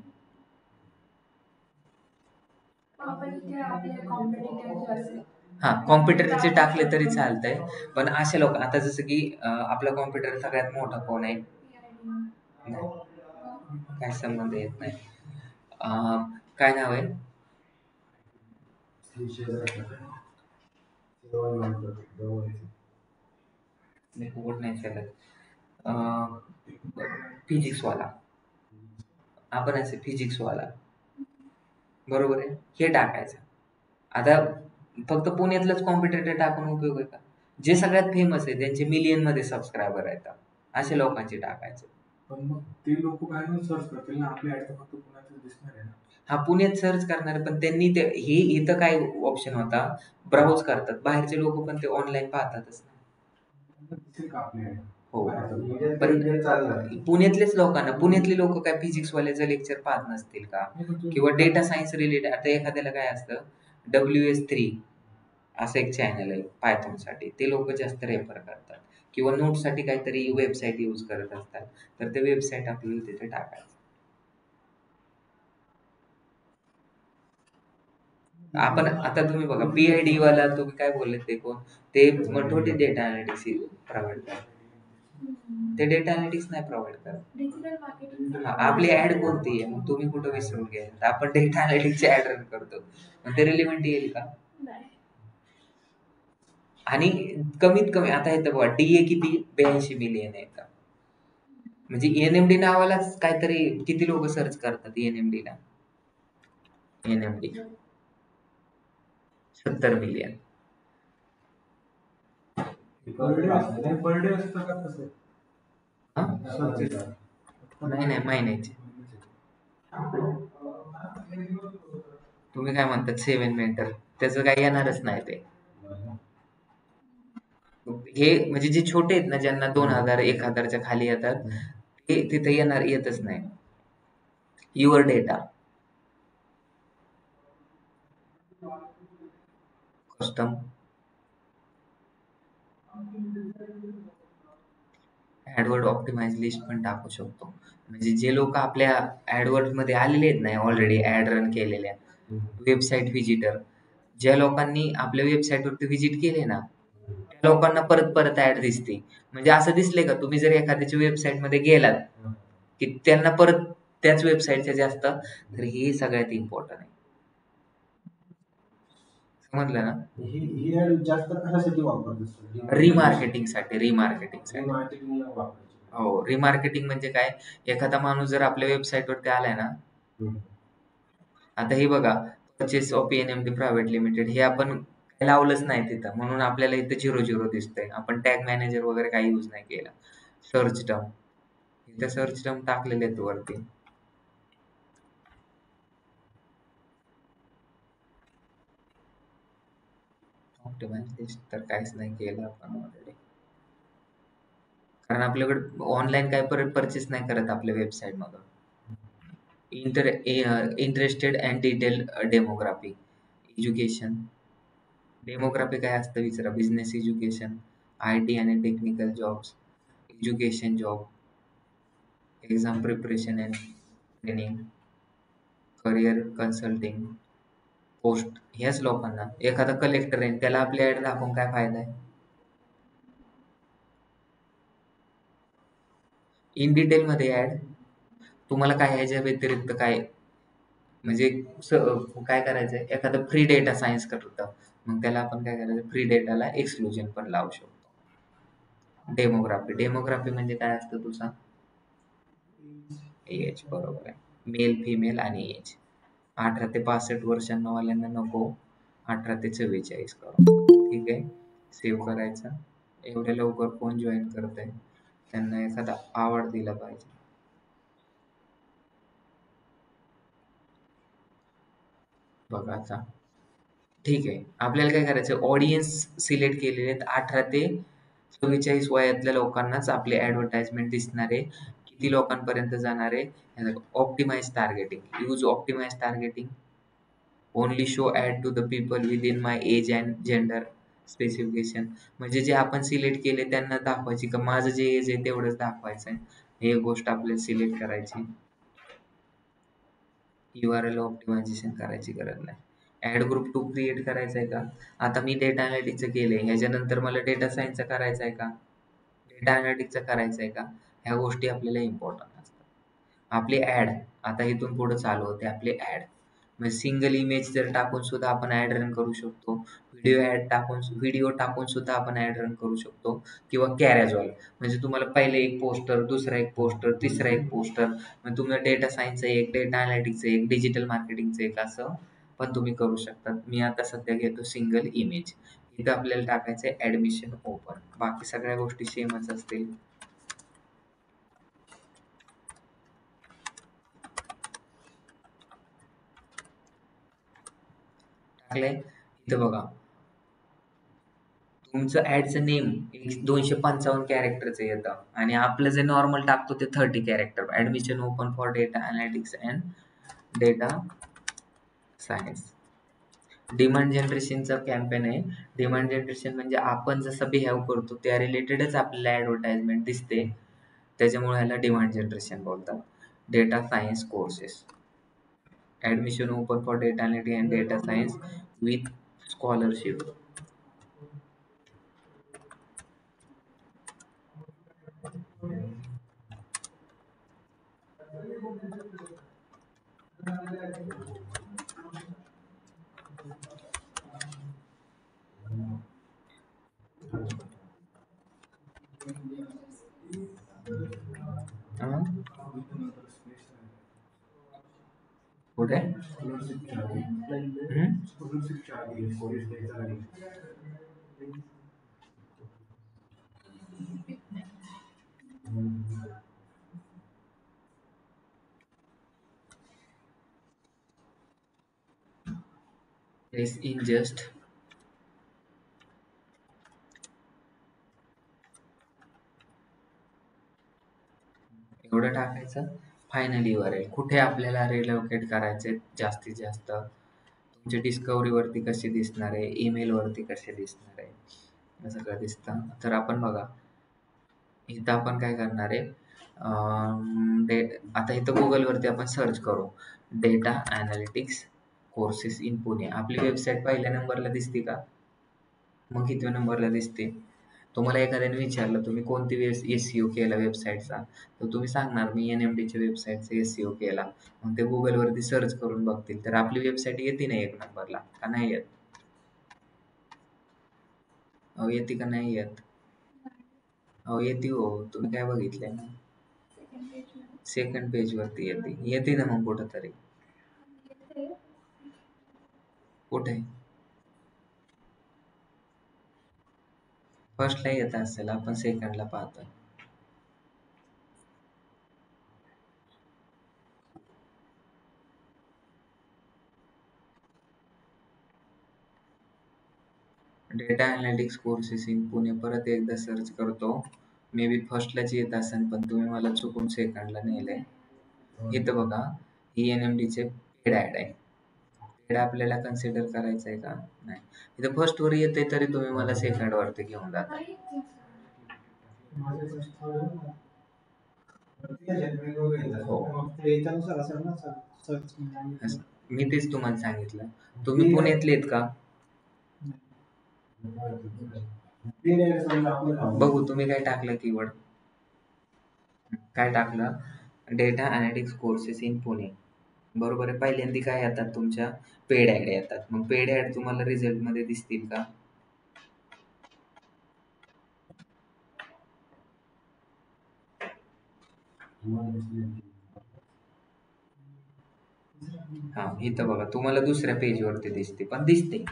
Speaker 1: हा, कॉम्प्युटरचे टाकले तरी चालतंय, पण असे लोक आता जसं की आपला कॉम्प्युटर सगळ्यात मोठा कोण आहे, नाही, काय संबंध येत नाही. काय नाव आहे, कोड नाही चालत, फिजिक्सवाला, आपण असे फिजिक्सवाला, बरोबर आहे, हे टाकायचं. आता फक्त पुण्यातलंच कॉम्प्युटर टाकून उपयोग आहे का, जे सगळ्यात फेमस आहे ज्यांचे मिलियन मध्ये सबस्क्रायबर आहेत अशा लोकांची टाकायचं.
Speaker 3: पण मग ते लोक बाहेरून सर्च करतील ना, आपल्या ऍड फक्त पुण्यातच दिसणार आहे ना.
Speaker 1: हा पुण्यात सर्च करणार, पण त्यांनी ते हे इथं काय ऑप्शन होता, ब्राउज करतात बाहेरचे लोक पण ते ऑनलाईन पाहतातच ना.
Speaker 3: दिसेल का आपल्या ऍड?
Speaker 1: हो
Speaker 2: इंडियात
Speaker 1: पण
Speaker 2: इंडियात चालणार.
Speaker 1: पुण्यातलेच लोकांना, पुण्यातले लोक काय फिजिक्स वाल्याचं लेक्चर पाहत नसतील का, किंवा डेटा सायन्स रिलेटेड. आता एखाद्याला काय असतं, WS3 असं एक चॅनल आहे पायथॉन साठी, ते लोक जास्त रेफर करतात, किंवा नोटसाठी काहीतरी वेबसाईट यूज करत असतात, तर ते वेबसाईट आपल्याला तिथे टाकायचं. आपण आता तुम्ही बघा PID वाला तुम्ही काय बोलले ते कोण, ते मोठे डेटा अनालिटिक्स प्रोव्हाइड करतात. ते डेटा अनालिटिक्स नाही प्रोव्हाइड करत. आपली ऍड कोणती आहे, मग तुम्ही कुठं विसरून गेला, आपण डेटा अनालिटिक्सची ऍड रन करतो, मग ते रिलेव्हंट येईल का? आणि कमीत कमी आता येतं बघा DA किती, 82 मिलियन आहे का, म्हणजे NMD नावालाच काहीतरी किती लोक सर्च करतात NMD ला. NMD 70 million.
Speaker 3: पर डे असतं का कसं?
Speaker 1: नाही नाही, महिन्याचे. तुम्ही काय म्हणतात 7 मिनिटर, त्याचं काही येणारच नाही ते. हे म्हणजे जे छोटे आहेत ना, ज्यांना 2000 1000च्या खाली येतात, ते तिथे येतच नाही. Your data custom adword optimize list पण टाकू शकतो. म्हणजे जे लोक आपल्या ऍडवर्ड मध्ये आलेले आहेत ना, ऑलरेडी ऍड रन केलेल्या, वेबसाईट व्हिजिटर, ज्या लोकांनी आपल्या वेबसाईटवरती व्हिजिट केले ना, त्या लोकांना परत परत ऍड दिसते. म्हणजे असं दिसले का, तुम्ही जर एखाद्याच्या वेबसाईट मध्ये गेलात की त्यांना परत त्याच वेबसाईटच्या जास्त, तर हे सगळ्यात इम्पॉर्टंट आहे. समजलं ना?
Speaker 2: ही ऍड जास्त कशासाठी वापरतात?
Speaker 1: रिमार्केटिंग साठी. रिमार्केटिंग साठी
Speaker 2: मार्केटिंगला वापरायची.
Speaker 1: हो. रिमार्केटिंग म्हणजे काय, एखादा माणूस जर आपल्या वेबसाईटवरती आलाय ना, आता हे बघा purchase of NMD private limited, हे आपण लावलंच नाही तिथं, म्हणून आपल्याला इथं 00 दिसतंय. आपण टॅग मॅनेजर वगैरे काही यूज नाही केला. सर्च टर्म, इथं सर्च टर्म टाकलेले आहेत वरती. ऑप्टिमाइज लिस्ट तर काहीच नाही केलं आपण ऑलरेडी, कारण आपल्याकडे ऑनलाईन काय परत परचेस नाही करत आपल्या वेबसाईट मधून. Interested and detail demography. Education demography काय असतं विचारा. बिझनेस एज्युकेशन, IT आणि technical jobs, education job, exam preparation and training, career consulting, post. ह्याच लोकांना, एखादा कलेक्टर आहे त्याला आपली ऍड दाखवून काय फायदा आहे. इन डिटेल मध्ये ऍड, तुम्हाला काय ह्याच्या व्यतिरिक्त काय, म्हणजे काय करायचंय, एखादं फ्री डेटा सायन्स करतं, मग त्याला आपण काय करायचं, फ्री डेटाला एक्सक्लुजन पण लावू शकतो. डेमोग्राफी, डेमोग्राफी म्हणजे काय असतं तुझा, एज. बरोबर आहे, मेल फिमेल आणि एज. 18 ते 65 वर्षांना वाल्यांना नको, 18 ते 44 करू. ठीक आहे, सेव्ह करायचं. एवढ्या लवकर कोण जॉईन करतंय, त्यांना एखादा आवड दिला पाहिजे. बघा आता, ठीक आहे, आपल्याला काय करायचं, ऑडियन्स सिलेक्ट केलेले आहेत. 18 ते 44 वयातल्या लोकांनाच आपले ऍडव्हर्टाइजमेंट दिसणार आहे. किती लोकांपर्यंत जाणार आहे. Optimize targeting, use optimize targeting, only show ad to the people within my age and gender specification. म्हणजे जे आपण सिलेक्ट केले त्यांना दाखवायची का माझं जे एज आहे तेवढंच दाखवायचं आहे, हे गोष्ट आपल्याला सिलेक्ट करायची. URL ऑप्टिमायझेशन करायची गरज नाही. ऍड ग्रुप 2 क्रिएट करायचा आहे का. आता मी डेटा अनालिटिक्सचं केलंय, ह्याच्यानंतर मला डेटा सायन्सचं करायचं आहे का, डेटा अनालिटिक्सचं करायचं आहे का, ह्या गोष्टी आपल्याला इम्पॉर्टंट असतात. आपली ऍड आता इथून पुढे चालू होते, आपली ऍड म्हणजे सिंगल इमेज जर टाकून सुद्धा आपण ऍड रन करू शकतो. व्हिडिओ टाकून सुद्धा आपण ऍड रन करू शकतो, किंवा कॅरेजॉल म्हणजे तुम्हाला पहिले एक पोस्टर, दुसरा एक पोस्टर, तिसरा एक पोस्टर, म्हणजे तुम्हाला डेटा सायन्सचं एक, डेटा अनालिटिक्सचं एक, डिजिटल मार्केटिंगचं एक, असं पण तुम्ही करू शकता. मी आता सध्या घेतो सिंगल इमेज. इथं आपल्याला टाकायचं आहे ऍडमिशन ओपन. बाकी सगळ्या गोष्टी सेमच असतील. टाकलंय. इथं बघा तुमचं ऍडचं नेम 255 कॅरेक्टरचं येतं आणि आपलं जे नॉर्मल टाकतो ते 30 character. Admission open for data analytics and data science. Demand जनरेशनचा कॅम्पेन आहे. डिमांड जनरेशन म्हणजे आपण जसं बिहेव करतो त्या रिलेटेडच आपल्याला ऍडव्हर्टाइजमेंट दिसते, त्याच्यामुळे ह्याला डिमांड जनरेशन बोलतात. Data science courses. Admission open for data analytics and data science with scholarship. कुठे is in just एवढं टाकायचं. फायनल URL कुठे आपल्याला रिलोकेट करायचे जास्तीत जास्त, तुमच्या डिस्कवरी वरती कसे दिसणार आहे, ईमेल वरती कसे दिसणार आहे, हे सगळं दिसतं. तर आपण बघा इथं आपण काय करणार आहे, आता इथं गुगल वरती आपण सर्च करू data analytics courses in Pune. आपली वेबसाईट पहिल्या नंबरला दिसते का? मग कितव्या नंबरला दिसते? तुम्हाला एखाद्याने विचारलं तुम्ही कोणती SEO केला वेबसाईटचा, तर तुम्ही सांगणार मी NMTच्या वेबसाईटचा SEO केला. मग ते गुगल वरती सर्च करून बघतील, तर आपली वेबसाईट येते ना 1 नंबरला का नाही येत? अहो येते का नाही येत? अहो येते हो. तुम्ही काय बघितलंय ना? सेकंड पेज वरती येते ना मग कुठं तरी. कुठे? फर्स्टला येत असेल, आपण सेकंडला पाहतो. Data analytics courses in Pune परत एकदा सर्च करतो. मे बी फर्स्टलाच येत असेल, पण तुम्ही मला चुकून सेकंडला नेलंय. इथं बघा ही NMTचे पेड ऍड आहे. पेड आपल्याला कन्सिडर करायचं आहे का? नाही. इथं फर्स्ट वर येते तरी तुम्ही मला सेकंड वरती घेऊन जाता. मी तेच तुम्हाला सांगितलं. तुम्ही पुण्यातले आहेत का? बघू तुम्ही काय टाकलं कीवर्ड. काय टाकलं? Data analytics courses in Pune. बरोबर आहे. पहिल्यांदा काय येतात तुमच्या पेड ऍड येतात. मग पेड ऍड तुम्हाला रिझल्ट मध्ये दिसतील का? हा इथं बघा तुम्हाला दुसऱ्या पेज वरती दिसते, पण दिसते.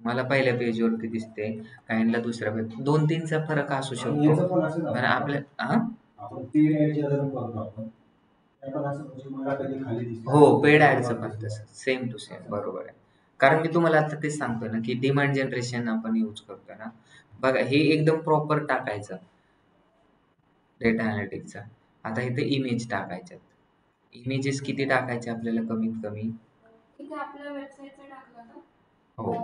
Speaker 1: मला पहिल्या पेज वरती दिसते, काहींना दुसऱ्या पेज. 2-3चा फरक असू शकतो. पण आपल्या हो पेड ऍडचं पण तसं सेम टू सेम बरोबर आहे. कारण मी तुम्हाला आता तेच सांगतोय ना की डिमांड जनरेशन आपण यूज करतोय ना. बघा हे एकदम प्रॉपर टाकायचं डेटा अनालिटिक्सचा. आता इथे इमेज टाकायच्यात. इमेजेस किती टाकायचे आपल्याला कमीत कमी? हो.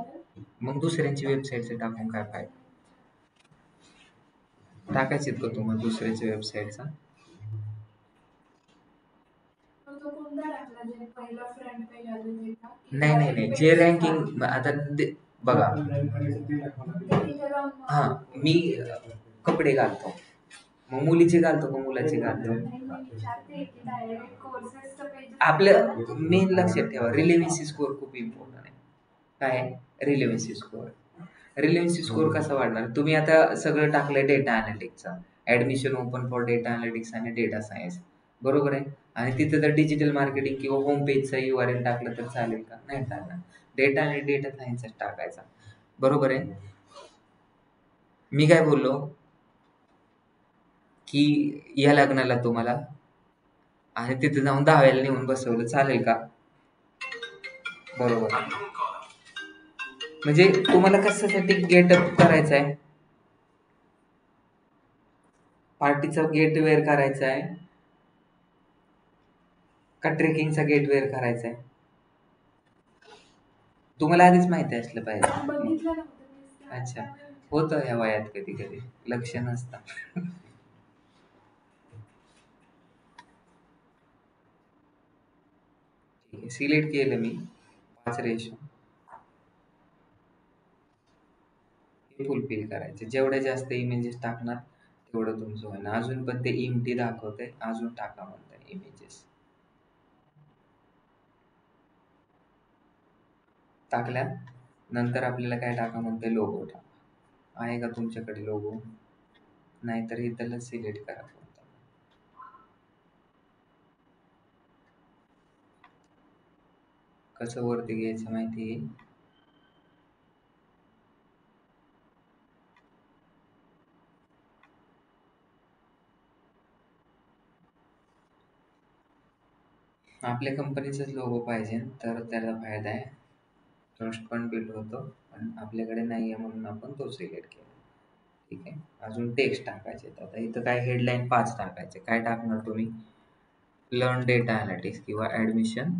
Speaker 1: मग दुसऱ्यांची वेबसाईटचं टाकून काय फायदा? टाकायचेत का तुम्हाला दुसऱ्याच्या वेबसाईटचा? नाही जे रँकिंग आता बघा हा मी कपडे घालतो, मग मुलीचे घालतो का मुलाचे घालतो? आपलं मेन लक्षात ठेवा रिलेव्हन्सी स्कोअर खूप इम्पॉर्टंट आहे. काय रिलेव्हन्सी स्कोअर? रिलेव्हन्सी स्कोअर कसा वाढणार? तुम्ही आता सगळं टाकलंय डेटा अनालिटिक्सचा, admission open for data analytics आणि डेटा सायन्स, बरोबर आहे. आणि तिथे जर डिजिटल मार्केटिंग किंवा होम पेजचा URL टाकलं तर चालेल का? नाही चालणार. डेटा आणि डेटा सायन्सच टाकायचा. बरोबर आहे. मी काय बोललो की या लग्नाला तुम्हाला आणि तिथे जाऊन दहाव्याला नेऊन बसवलं चालेल का? बरोबर. म्हणजे तुम्हाला कशासाठी गेटअप करायचा आहे? पार्टीचा गेट वेअर करायचा आहे का ट्रेकिंगचा गेट वेअर करायचा आहे? तुम्हाला आधीच माहिती असलं पाहिजे. अच्छा, होतं या वयात कधी कधी लक्ष नसतं. ठीक आहे, सिलेक्ट केलं मी 5 रेशो. हे फुलफिल करायचे. जेवढे जास्त इमेजेस टाकणार तेवढं तुमचं होईल. अजून पण ते इम्प्टी दाखवतंय, अजून टाका म्हणताय इमेजेस. टाकल्या नंतर आपल्याला काय टाका म्हणते, लोगो टाका. आहे का तुमच्याकडे लोगो? नाहीतर इथलं सिलेक्ट करा. कसं वरती घ्यायचं माहिती आहे? आपल्या कंपनीचाच लोगो पाहिजे तर त्याला फायदा आहे. ट्रस्ट पण बिल्ड होतो. पण आपल्याकडे नाही आहे म्हणून आपण तो सिलेक्ट केला. ठीक आहे. अजून टेक्स्ट टाकायचे. आता इथं काय हेडलाईन 5 टाकायचे. काय टाकणार तुम्ही? लर्न डेटा अनालिटिक्स किंवा ऍडमिशन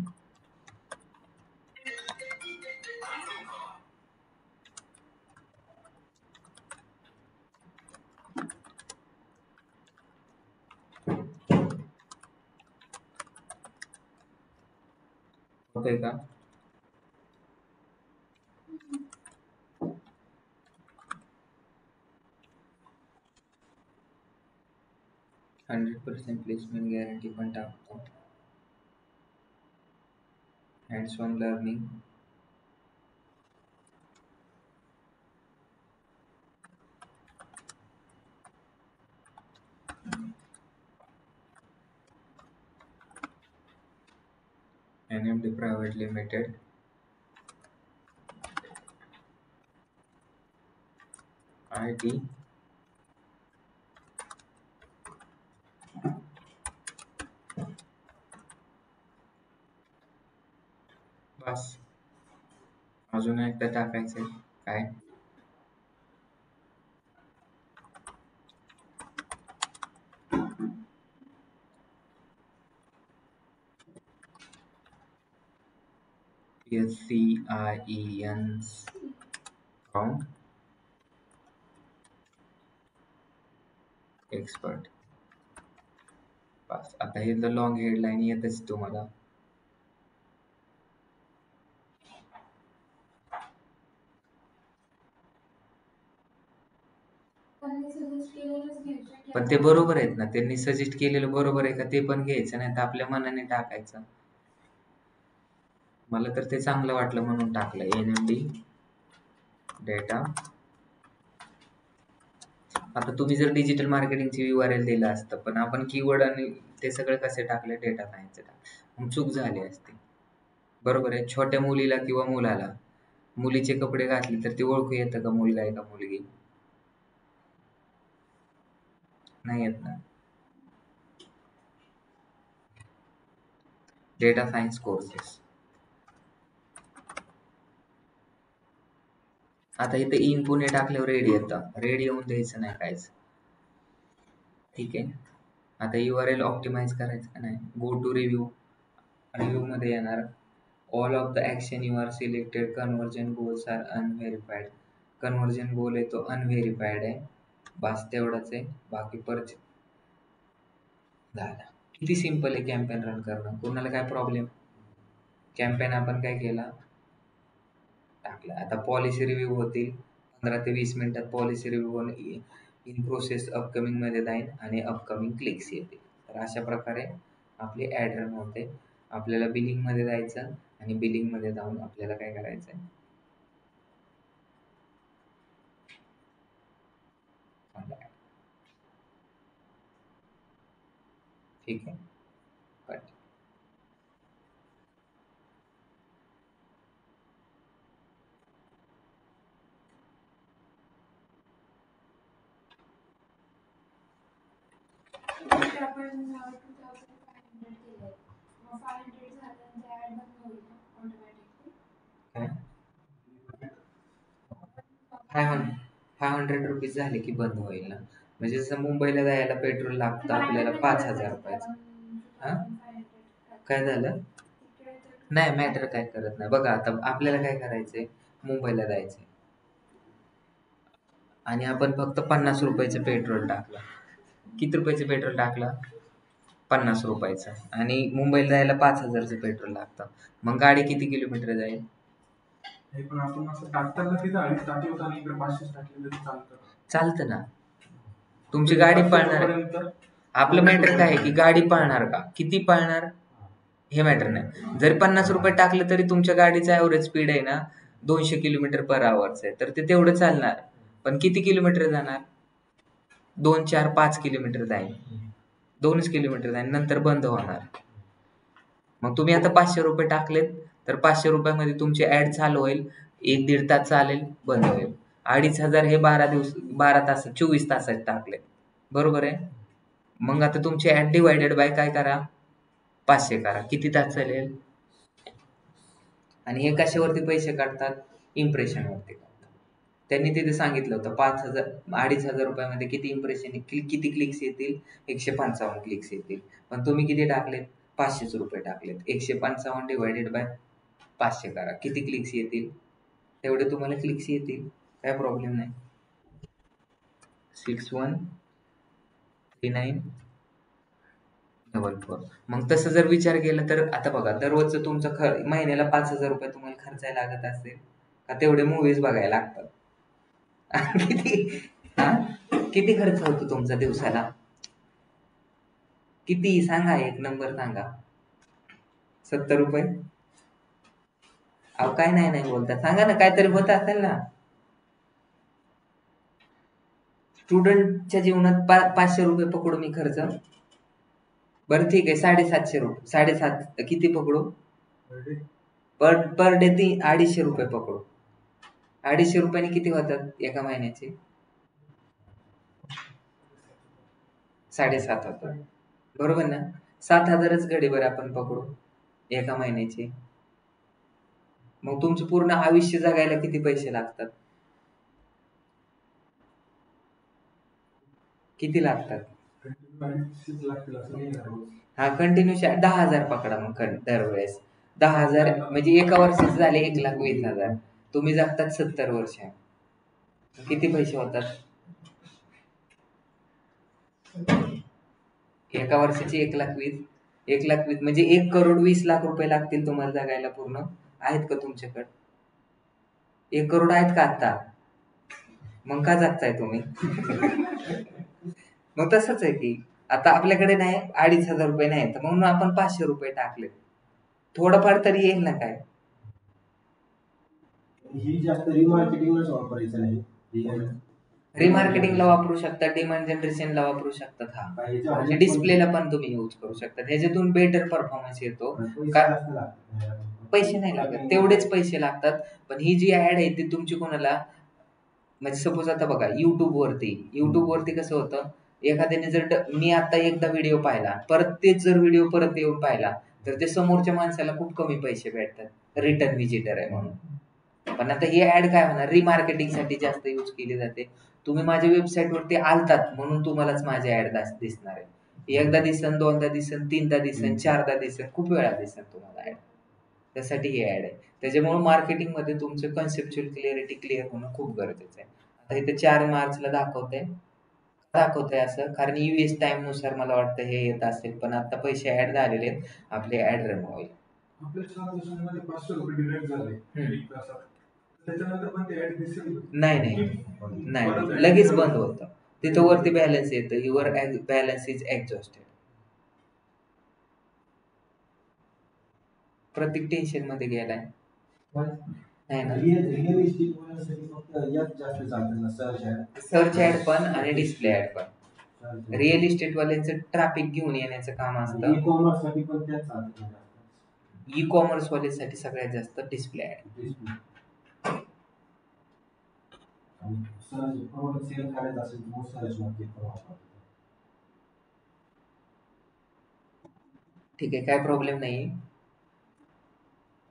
Speaker 1: होतंय का? %100% प्लेसमेंट गॅरंटी पण टाकतो. Hands on learning. NMD private limited. IT बस. अजून एकदा टाकायचंय. काय? SCIENS from expert. बस. आता हे तर लॉंग हेडलाईन येतच तुम्हाला. पण ते बरोबर आहेत ना? त्यांनी सजेस्ट केलेलं बरोबर आहे का ते पण घ्यायचं, नाही तर आपल्या मनाने टाकायचं. मला तर ते चांगलं वाटलं म्हणून टाकलं. NMD data. आता तुम्ही जर डिजिटल मार्केटिंगची URL दिलं असतं, पण आपण कीवर्ड आणि ते सगळे कसे टाकले, डेटा सायन्सचे टाकले, मग चूक झाली असती. बरोबर आहे. छोट्या मुलीला किंवा मुलाला मुलीचे कपडे घातले तर ते ओळखू येतं का मुलगा आहे का मुलगी? नाही येत ना. Data science courses. आता इथे इन पुणे टाकल्यावर रेड येतं. रेड येऊन द्यायचं नाही काहीच. ठीक आहे. आता URL ऑप्टिमाइज करायचं का नाही? Go to review. रिव्ह्यू मध्ये येणार all of the action you are selected conversion goals are unverified. Conversion goal आहे तो अनव्हेरिफाईड आहे. बस तेवढंच आहे. बाकी परत झालं. किती सिंपल आहे कॅम्पेन रन करणं. कोणाला काय प्रॉब्लेम? कॅम्पेन आपण काय केला, टाकला. आता पॉलिसी रिव्ह्यू होतील 15 ते 20 मिनिटात. Policy review in process upcoming मध्ये जाईल आणि अपकमिंग क्लिक्स येतील. तर अशा प्रकारे आपली ऍड रन होते. आपल्याला बिलिंग मध्ये जायचं आणि बिलिंग मध्ये जाऊन आपल्याला काय करायचंय, ठीक आहे. कट.
Speaker 4: आपण 2500 केलंय, मग 500 झाल्यानंतर ऍड बंद होईल ऑटोमॅटिकली.
Speaker 1: काय 500 रुपीज झाले की बंद होईल ना. म्हणजे जसं मुंबईला जायला पेट्रोल लागतं आपल्याला 5,000 रुपयाचं. हा काय झालं? नाही मॅटर काय करत नाही. बघा आता आपल्याला काय करायचंय, मुंबईला जायचंय आणि आपण फक्त 50 रुपयाचं पेट्रोल टाकलं. किती रुपयाचं पेट्रोल टाकलं? 50 रुपयाचं. आणि मुंबईला जायला 5,000चं पेट्रोल लागतं. मग गाडी किती किलोमीटर जाईल?
Speaker 3: हे पण आपण असं टाकताना तिथं 2.5 टाकलं होतं आणि इकडे 500 टाकले तरी चालतं.
Speaker 1: चालतं ना. तुमची गाडी पळणार. आपलं मॅटर काय आहे की गाडी पळणार का, किती पळणार हे मॅटर नाही. जरी 50 रुपये टाकलं तरी तुमच्या गाडीचा ॲव्हरेज स्पीड आहे ना 200 किलोमीटर पर आवरच आहे, तर ते तेवढं चालणार. पण किती किलोमीटर जाणार? 2, 4, 5 किलोमीटर जाईल. 2च किलोमीटर जाईल, नंतर बंद होणार. मग तुम्ही आता 500 रुपये टाकलेत तर 500 रुपयामध्ये तुमची ऍड चालू होईल, 1-1.5 तास चालेल, बंद होईल. 2,500 हे 12 तास 24 तासात टाकले, बरोबर आहे. मग आता तुमची ऍड डिवायडेड बाय काय करा, 500 करा. किती तास चालेल? आणि हे कशावरती पैसे काढतात? इम्प्रेशनवरती काढतात. त्यांनी तिथे सांगितलं होतं 5,000 2,500 रुपयामध्ये किती इम्प्रेशन, किती क्लिक्स येतील? 155 क्लिक्स येतील. पण तुम्ही किती टाकलेत? 500 रुपये टाकलेत. 155 डिवायडेड बाय 500 करा. किती क्लिक्स येतील? तेवढे तुम्हाला क्लिक्स येतील, काय प्रॉब्लेम नाही. 613944. मग तसं जर विचार केला तर आता बघा, दररोजचं तुमचं महिन्याला 5,000 रुपये तुम्हाला खर्चायला लागत असेल का? तेवढे मूवीज बघायला लागतात. किती हा किती खर्च होतो तुमचा दिवसाला? किती सांगा, एक नंबर सांगा. 70 रुपये? अहो काय नाही नाही बोलता, सांगा ना, काहीतरी होत असेल ना. स्टुडंटच्या जीवनात 500 रुपये पकडू मी खर्च. बरं ठीक आहे, 750 रुपये, 7.5 किती पकडू? पर डे 250 रुपये पकडू. 250 रुपयाने किती होतात एका महिन्याचे? 7.5 होतात, बरोबर ना. 7,000च घडीभर आपण पकडू एका महिन्याचे. मग तुमचं पूर्ण आयुष्य जगायला किती पैसे लागतात? किती लागतात? हा कंटिन्यू 10,000 पकडा मग दरवेळेस. 10,000 म्हणजे एका वर्षाचे झाले 1,20,000. तुम्ही जगतात 70 वर्ष, किती पैसे होतात? एका वर्षाची 1,20,000. 1,20,000 म्हणजे 1,20,00,000 रुपये लागतील तुम्हाला जगायला पूर्ण. आहेत का तुमच्याकडे? 1 करोड आहेत का आता? मग का जगताय तुम्ही? मग तसंच आहे की आता आपल्याकडे नाही 2,500 रुपये नाही, तर म्हणून आपण 500 रुपये टाकले. थोडंफार तरी येईल ना काय.
Speaker 2: ही जास्त रिमार्केटिंगलाच वापरायचं नाही.
Speaker 1: रिमार्केटिंगला वापरू शकता, डिमांड जनरेशनला वापरू शकतात. हा आणि डिस्प्लेला पण तुम्ही यूज करू शकता. ह्याच्यातून बेटर परफॉर्मन्स येतो. पैसे नाही लागत, तेवढेच पैसे लागतात. पण ही जी ऍड आहे ती तुमची कोणाला, म्हणजे सपोज आता बघा युट्यूबवरती कसं होतं, एखाद्याने जर मी आता एकदा व्हिडिओ पाहिला, परत तेच जर व्हिडिओ परत येऊन पाहिला तर ते समोरच्या माणसाला खूप कमी पैसे भेटतात, रिटर्न व्हिजिटर आहे म्हणून. पण आता ही ऍड काय होणार, रिमार्केटिंगसाठी जास्त यूज केली जाते. तुम्ही माझ्या वेबसाईटवरती आलतात म्हणून तुम्हालाच माझी ऍड दिसणार आहे. एकदा दिसन, दोनदा दिसन, तीनदा दिसन, चारदा दिसन, खूप वेळा दिसन तुम्हाला ऍड. त्यासाठी ही ऍड आहे. त्याच्यामुळे मार्केटिंगमध्ये तुमचं कन्सेप्च्युअल क्लिअरिटी क्लिअर होणं खूप गरजेचं आहे. आता इथे 4 मार्चला दाखवतंय असं, कारण US टाइम नुसार मला वाटतं हे येत असेल. पण आता पैसे ऍड झालेले आहेत, आपले ऍड रन होईल.
Speaker 3: आपल्या 7 दिवसांमध्ये 500 रुपये डिडक्ट झाले एक तासात, त्याच्यानंतर पण ते ऍड दिसेल?
Speaker 1: नाही, लगेच बंद होतं. तिथं वरती बॅलन्स येतं, युअर बॅलन्स इज एक्झॉस्टेड. प्रत्येक टेन्शन मध्ये गेलाय. नाही ना, सर्च ऍड पण आणि डिस्प्ले ऍड पण. रिअल इस्टेट वाल्यांचं ट्रॅफिक घेऊन येण्याचं काम असतं. ई कॉमर्स वाल्यासाठी सगळ्यात जास्त डिस्प्ले ऍड.
Speaker 2: सेल करायचं असेल तर सर्च मार्केट वापरतात.
Speaker 1: ठीक आहे, काय प्रॉब्लेम नाही.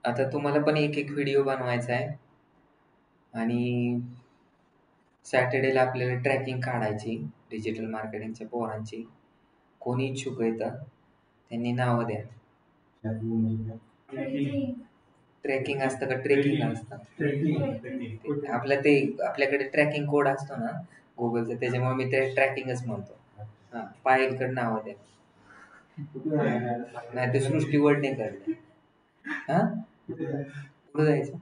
Speaker 1: आता तुम्हाला पण एक एक व्हिडिओ बनवायचा आहे आणि सॅटर्डेला आपल्याला ट्रॅकिंग काढायची डिजिटल मार्केटिंगच्या पोरांची. कोणी इच्छुक आहे तर त्यांनी नावं द्या.
Speaker 4: ट्रेकिंग
Speaker 1: ट्रॅकिंग असतं का ट्रेकिंग असतं?
Speaker 3: ट्रेकिंग
Speaker 1: आपलं ते आपल्याकडे ट्रॅकिंग कोड असतो ना गुगलचा, त्याच्यामुळे मी ते ट्रॅकिंगच म्हणतो. हा, पायलकडे नावं द्या. नाही ते सृष्टी वडणे करणे. हा, कुठं जायचं?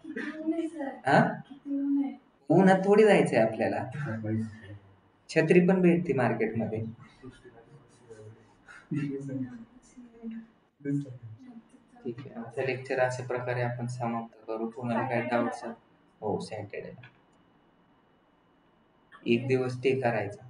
Speaker 4: किती ऊन आहे सर,
Speaker 1: हा,
Speaker 4: किती ऊन आहे.
Speaker 1: उन्हात थोडी जायचंय आपल्याला. छत्री पण भेटते मार्केटमध्ये. ठीक आहे, आजचं लेक्चर अशा प्रकारे आपण समाप्त करू. कोणाला काय डाऊट्स? हो, सॅटर्डेला एक दिवस ते करायचं.